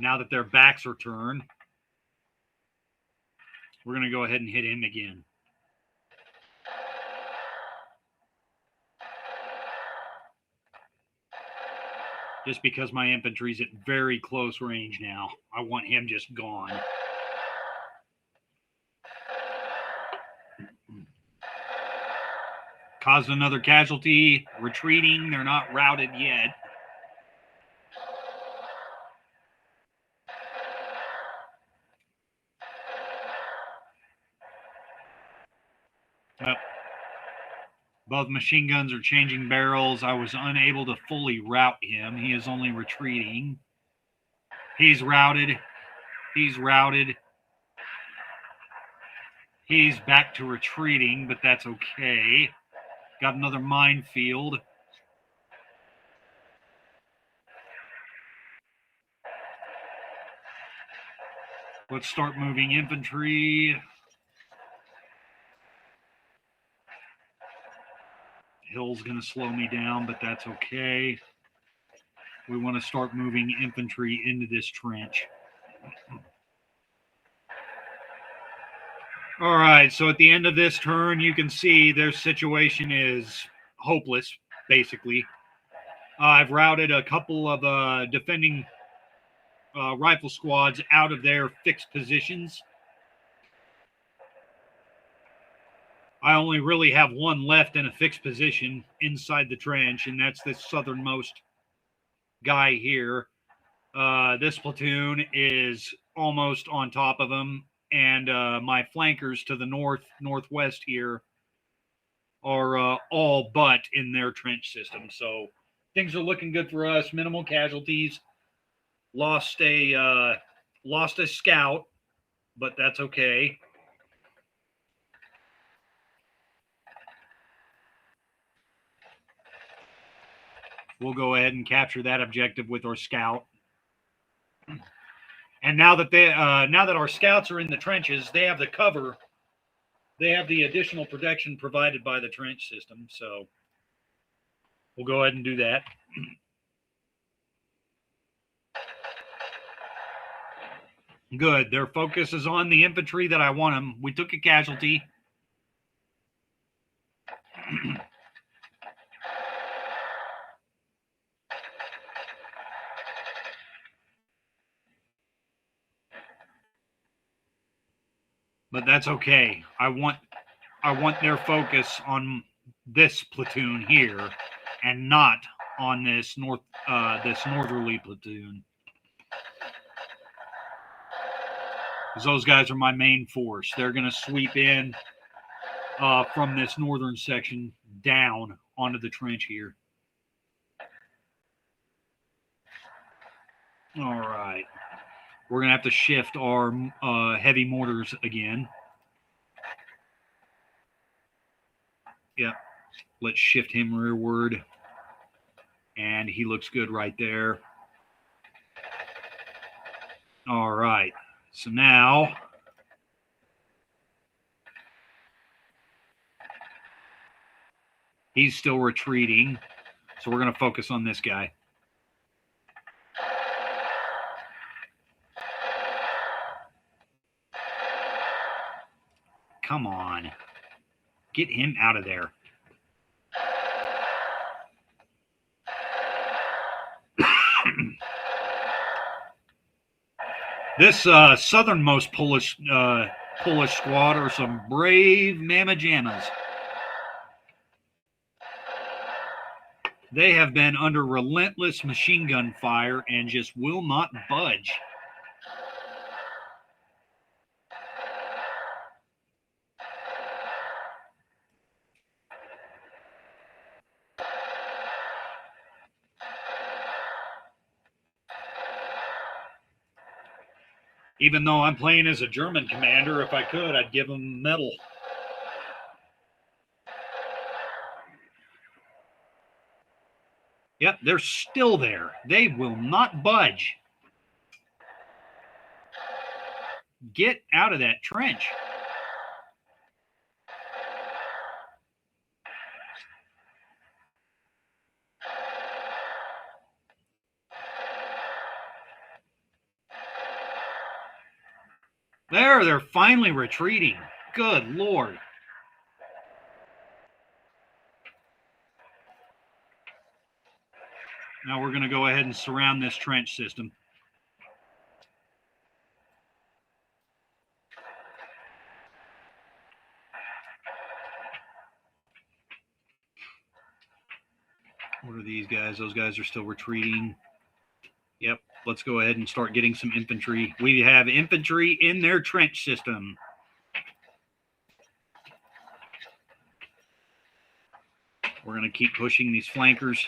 Now that their backs are turned, we're going to go ahead and hit him again. Just because my infantry's at very close range now. I want him just gone. Caused another casualty. Retreating. They're not routed yet. Both machine guns are changing barrels. I was unable to fully rout him. He is only retreating. He's routed. He's routed. He's back to retreating, but that's okay. Got another minefield. Let's start moving infantry. Hill's going to slow me down, but that's okay. We want to start moving infantry into this trench. All right, so at the end of this turn, you can see their situation is hopeless, basically. I've routed a couple of defending rifle squads out of their fixed positions. I only really have one left in a fixed position inside the trench, and that's this southernmost guy here. This platoon is almost on top of him, and my flankers to the northwest here are all but in their trench system. So things are looking good for us. Minimal casualties. Lost a scout, but that's okay. We'll go ahead and capture that objective with our scout. And now that our scouts are in the trenches, they have the cover. They have the additional protection provided by the trench system. So we'll go ahead and do that. Good. Their focus is on the infantry that I want them. We took a casualty. But that's okay. I want their focus on this platoon here and not on this northerly platoon. Because those guys are my main force. They're going to sweep in from this northern section down onto the trench here. All right. We're going to have to shift our heavy mortars again. Yeah. Let's shift him rearward. And he looks good right there. All right. So now he's still retreating. So we're going to focus on this guy. Come on. Get him out of there. This southernmost Polish squad are some brave mamma jammas. They have been under relentless machine gun fire and just will not budge. Even though I'm playing as a German commander, if I could, I'd give them medal. Yep, they're still there. They will not budge. Get out of that trench. There, they're finally retreating. Good Lord. Now we're going to go ahead and surround this trench system. What are these guys? Those guys are still retreating. Yep, let's go ahead and start getting some infantry. We have infantry in their trench system. We're going to keep pushing these flankers.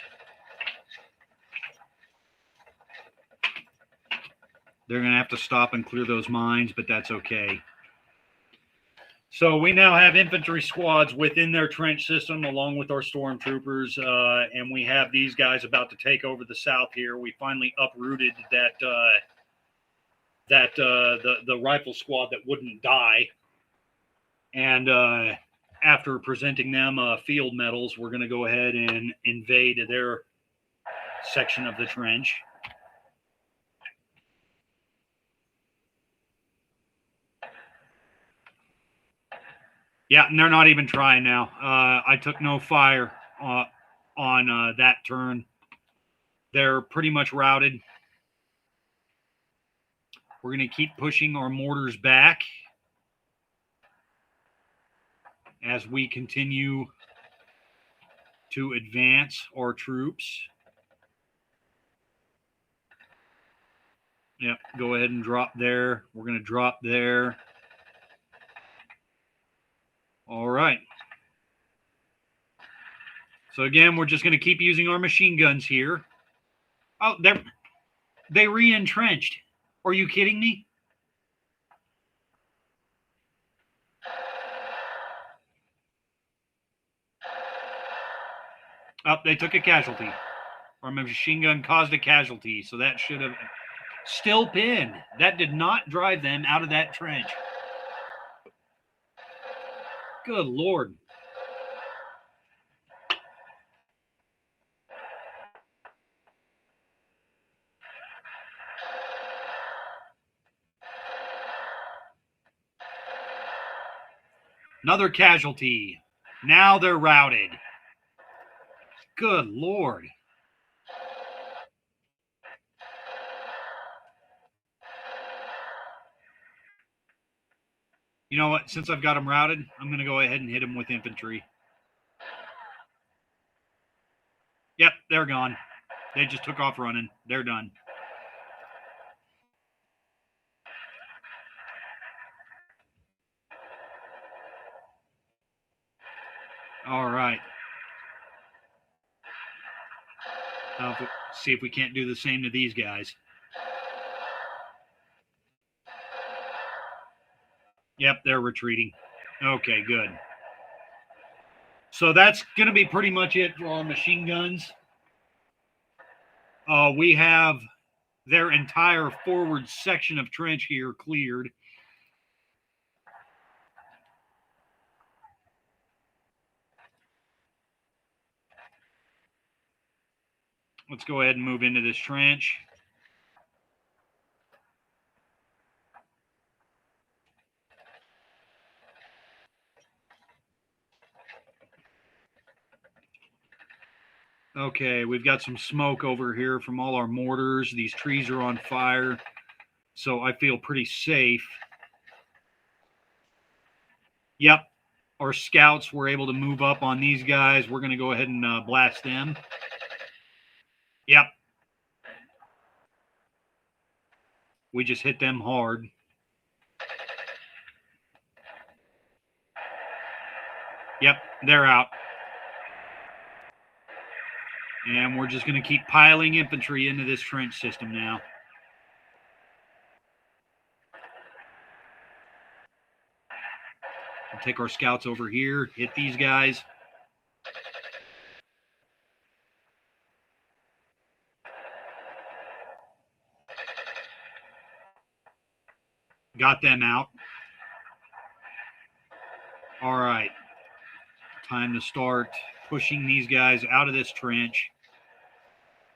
They're going to have to stop and clear those mines, but that's okay. So we now have infantry squads within their trench system along with our stormtroopers, and we have these guys about to take over the south here. We finally uprooted the rifle squad that wouldn't die. And after presenting them field medals, we're going to go ahead and invade their section of the trench. Yeah, and they're not even trying now. I took no fire on that turn. They're pretty much routed. We're going to keep pushing our mortars back as we continue to advance our troops. Yep, go ahead and drop there. We're going to drop there. All right. So again, we're just going to keep using our machine guns here. Oh, they re-entrenched. Are you kidding me? Oh, they took a casualty. Our machine gun caused a casualty, so that should have still pinned. That did not drive them out of that trench. Good Lord. Another casualty. Now they're routed. Good Lord. You know what? Since I've got them routed, I'm going to go ahead and hit them with infantry. Yep, they're gone. They just took off running. They're done. All right. Now, see if we can't do the same to these guys. Yep, they're retreating. Okay, good. So that's going to be pretty much it for our machine guns. We have their entire forward section of trench here cleared. Let's go ahead and move into this trench. Okay, we've got some smoke over here from all our mortars. These trees are on fire, so I feel pretty safe. Yep, our scouts were able to move up on these guys. We're going to go ahead and blast them. Yep. We just hit them hard. Yep, they're out. And we're just going to keep piling infantry into this trench system now. We'll take our scouts over here, hit these guys. Got them out. All right. Time to start pushing these guys out of this trench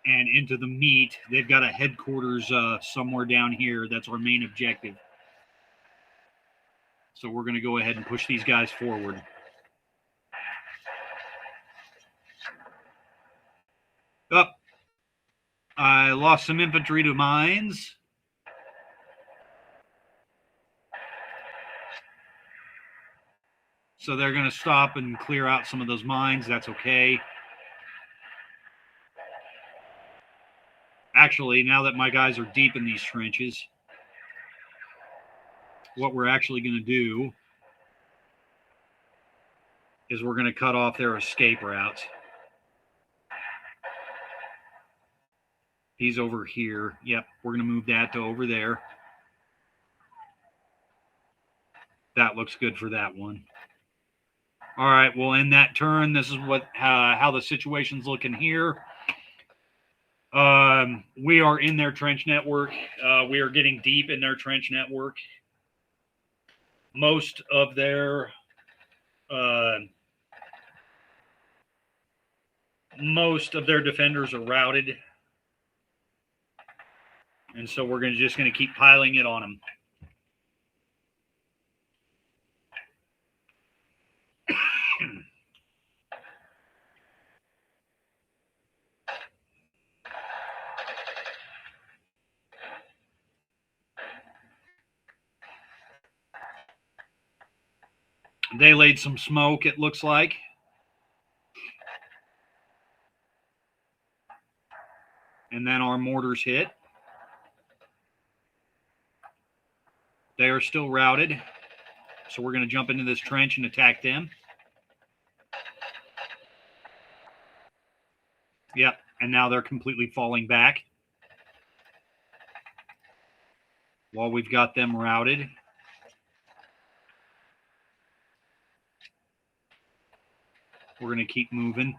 and into the meat. They've got a headquarters somewhere down here. That's our main objective. So we're going to go ahead and push these guys forward. Up. I lost some infantry to mines. So they're going to stop and clear out some of those mines. That's okay. Actually, now that my guys are deep in these trenches, what we're actually going to do is we're going to cut off their escape routes. He's over here. Yep, we're going to move that to over there. That looks good for that one. All right, we'll end that turn. This is what how the situation's looking here. We are in their trench network. We are getting deep in their trench network. Most of their defenders are routed, and so we're just going to keep piling it on them. They laid some smoke, it looks like. And then our mortars hit. They are still routed. So we're going to jump into this trench and attack them. Yep, and now they're completely falling back. While we've got them routed. We're going to keep moving.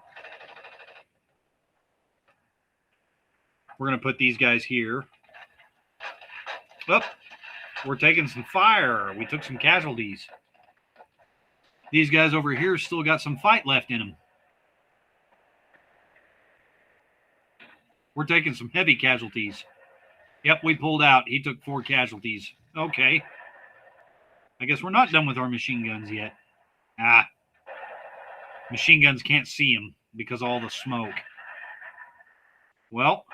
We're going to put these guys here. Oh, we're taking some fire. We took some casualties. These guys over here still got some fight left in them. We're taking some heavy casualties. Yep, we pulled out. He took 4 casualties. Okay. I guess we're not done with our machine guns yet. Machine guns can't see them because of all the smoke. Well,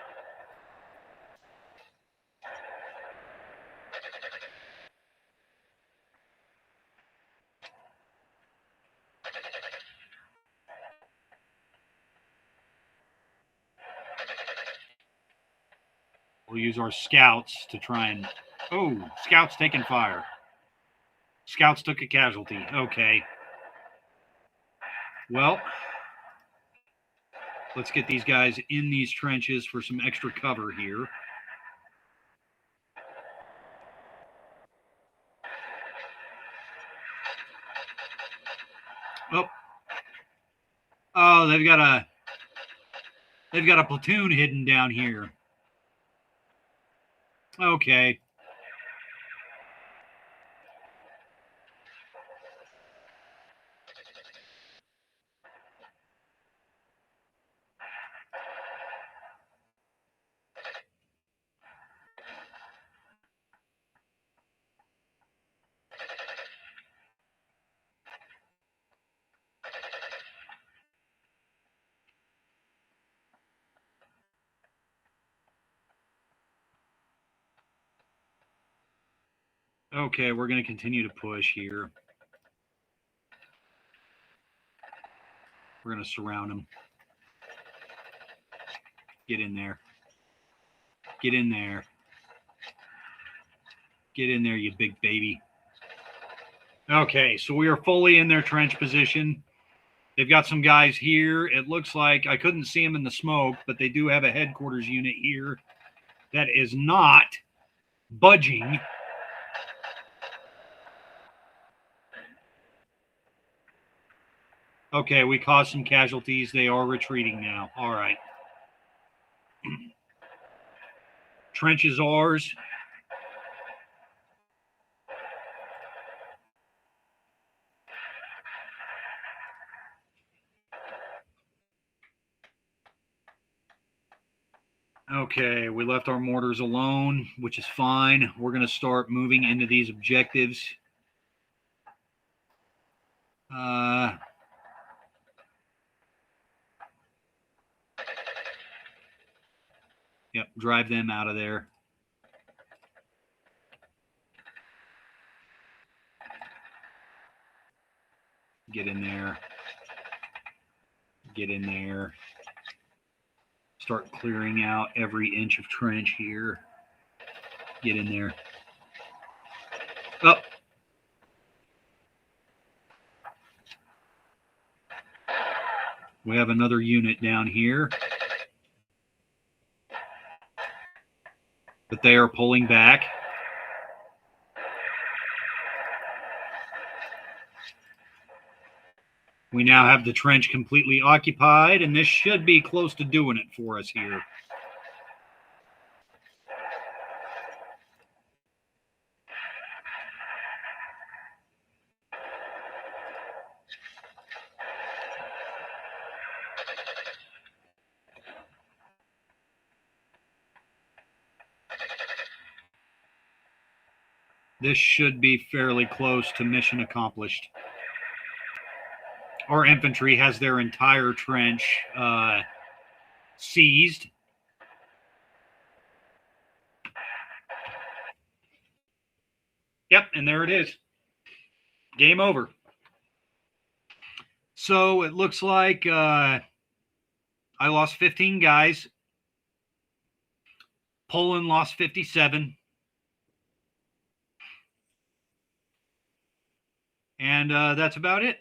we'll use our scouts to try and... Oh, scouts taking fire. Scouts took a casualty. Okay. Well, let's get these guys in these trenches for some extra cover here. Oh, they've got a platoon hidden down here. Okay. Okay, we're going to continue to push here. We're going to surround them. Get in there. Get in there. Get in there, you big baby. Okay, so we are fully in their trench position. They've got some guys here. It looks like I couldn't see them in the smoke, but they do have a headquarters unit here that is not budging. Okay, we caused some casualties. They are retreating now. All right. Trench is ours. Okay, we left our mortars alone, which is fine. We're going to start moving into these objectives. Yep, drive them out of there. Get in there. Get in there. Start clearing out every inch of trench here. Get in there. Up. We have another unit down here. But they are pulling back. We now have the trench completely occupied, and this should be close to doing it for us here. This should be fairly close to mission accomplished. Our infantry has their entire trench seized. Yep, and there it is. Game over. So it looks like I lost 15 guys. Poland lost 57. And that's about it.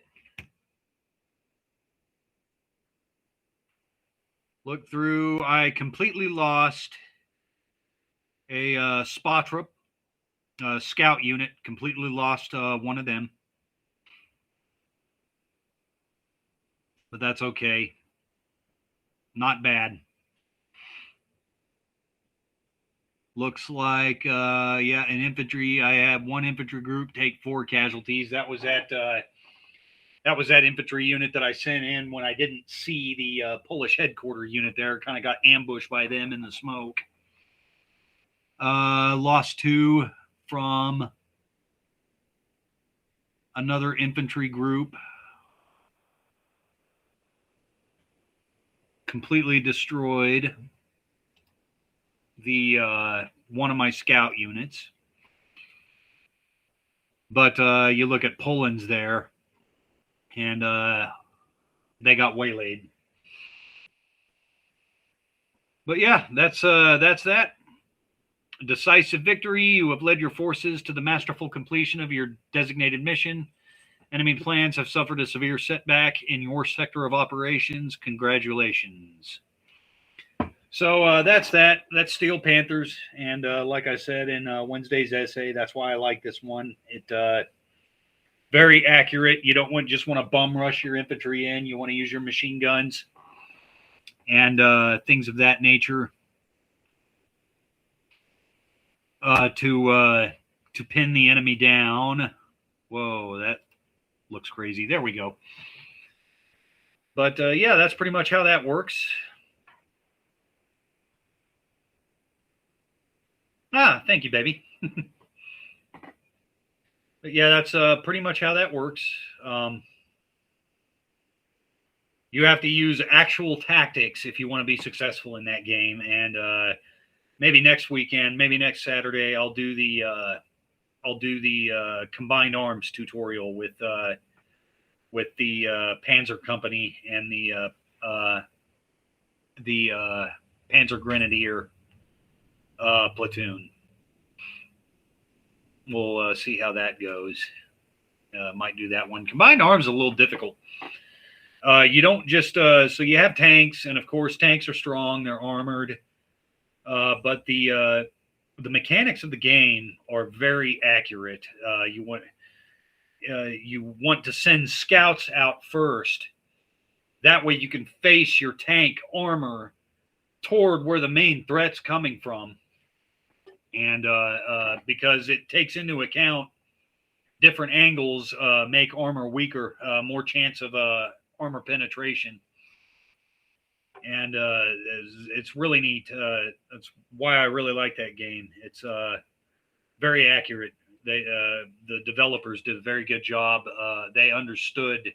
Look through. I completely lost a Spotrup scout unit. Completely lost one of them. But that's okay. Not bad. Looks like, yeah, an infantry. I had one infantry group take 4 casualties. That was that infantry unit that I sent in when I didn't see the Polish headquarters unit there. Kind of got ambushed by them in the smoke. Lost 2 from another infantry group. Completely destroyed the one of my scout units. But you look at Poland's there, and they got waylaid. But yeah, that's that. Decisive victory. You have led your forces to the masterful completion of your designated mission. Enemy plans have suffered a severe setback in your sector of operations. Congratulations. So that's that. That's Steel Panthers. And like I said in Wednesday's essay, that's why I like this one. It very accurate. You don't just want to bum rush your infantry in. You want to use your machine guns and things of that nature to pin the enemy down. Whoa, that looks crazy. There we go. But yeah, that's pretty much how that works. Thank you, baby. But yeah, that's pretty much how that works. You have to use actual tactics if you want to be successful in that game. And maybe next weekend, maybe next Saturday, I'll do the I'll do the combined arms tutorial with the Panzer Company and the Panzer Grenadier platoon. We'll see how that goes. Might do that one. Combined arms is a little difficult. You don't just so you have tanks, and of course tanks are strong, they're armored, but the mechanics of the game are very accurate. You want to send scouts out first. That way you can face your tank armor toward where the main threat's coming from. And because it takes into account different angles make armor weaker, more chance of armor penetration. And it's really neat. That's why I really like that game. It's very accurate. The developers did a very good job. They understood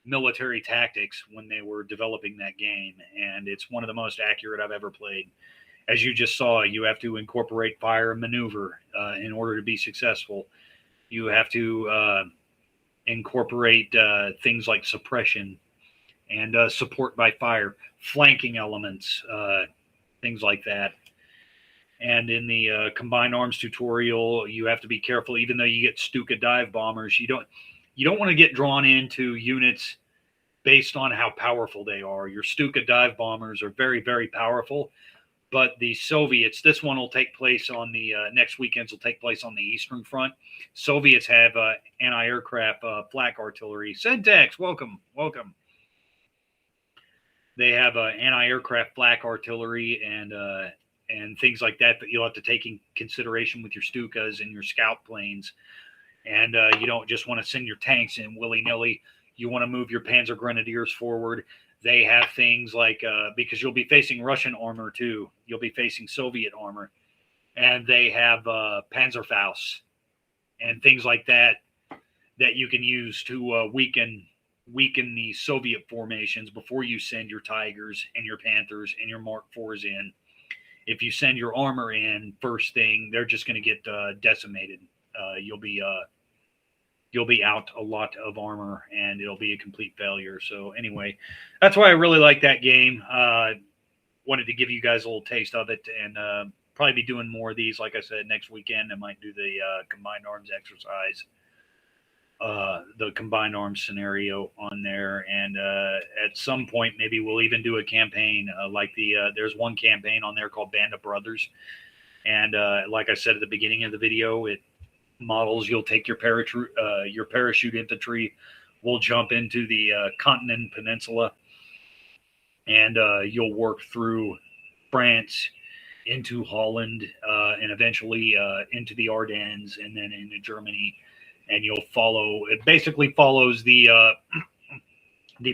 military tactics when they were developing that game, and it's one of the most accurate I've ever played. As you just saw, you have to incorporate fire and maneuver in order to be successful. You have to incorporate things like suppression and support by fire, flanking elements, things like that. And in the combined arms tutorial, you have to be careful. Even though you get Stuka dive bombers, you don't want to get drawn into units based on how powerful they are. Your Stuka dive bombers are very, very powerful. But the Soviets, this one will take place on the next weekends will take place on the Eastern Front. Soviets have anti-aircraft flak artillery. Syntax, welcome. They have anti-aircraft flak artillery and things like that you'll have to take in consideration with your Stukas and your scout planes. And you don't just want to send your tanks in willy-nilly. You want to move your Panzer Grenadiers forward. They have things like, because you'll be facing Russian armor too. You'll be facing Soviet armor. And they have Panzerfaust and things like that you can use to weaken the Soviet formations before you send your Tigers and your Panthers and your Mark IVs in. If you send your armor in first thing, they're just going to get decimated. You'll be out a lot of armor, and it'll be a complete failure. So anyway, that's why I really like that game. Wanted to give you guys a little taste of it, and probably be doing more of these. Like I said, next weekend I might do the combined arms exercise, the combined arms scenario on there, and at some point maybe we'll even do a campaign like there's one campaign on there called Band of Brothers, and like I said at the beginning of the video, it models you'll take your parachute infantry will jump into the Continent Peninsula, and you'll work through France into Holland and eventually into the Ardennes and then into Germany, and you'll follow. It basically follows the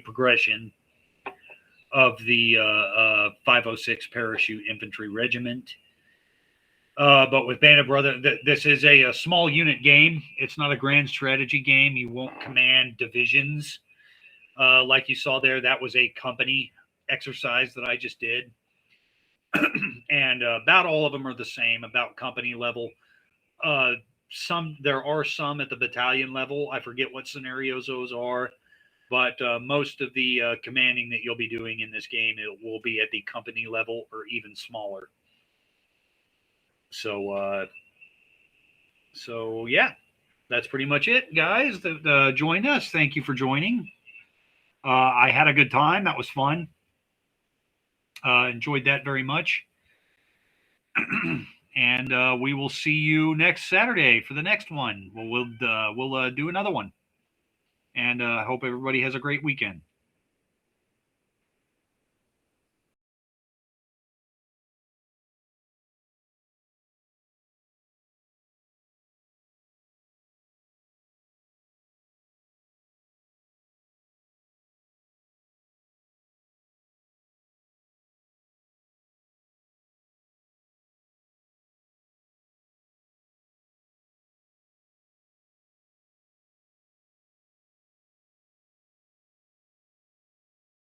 progression of the 506 Parachute Infantry Regiment. But with Band of Brothers, this is a small unit game. It's not a grand strategy game. You won't command divisions like you saw there. That was a company exercise that I just did. And about all of them are the same, about company level. There are some at the battalion level. I forget what scenarios those are. But most of the commanding that you'll be doing in this game, it will be at the company level or even smaller. So yeah, that's pretty much it, guys. That joined us. Thank you for joining. I had a good time. That was fun. Enjoyed that very much. And we will see you next Saturday for the next one. We'll do another one. And I hope everybody has a great weekend.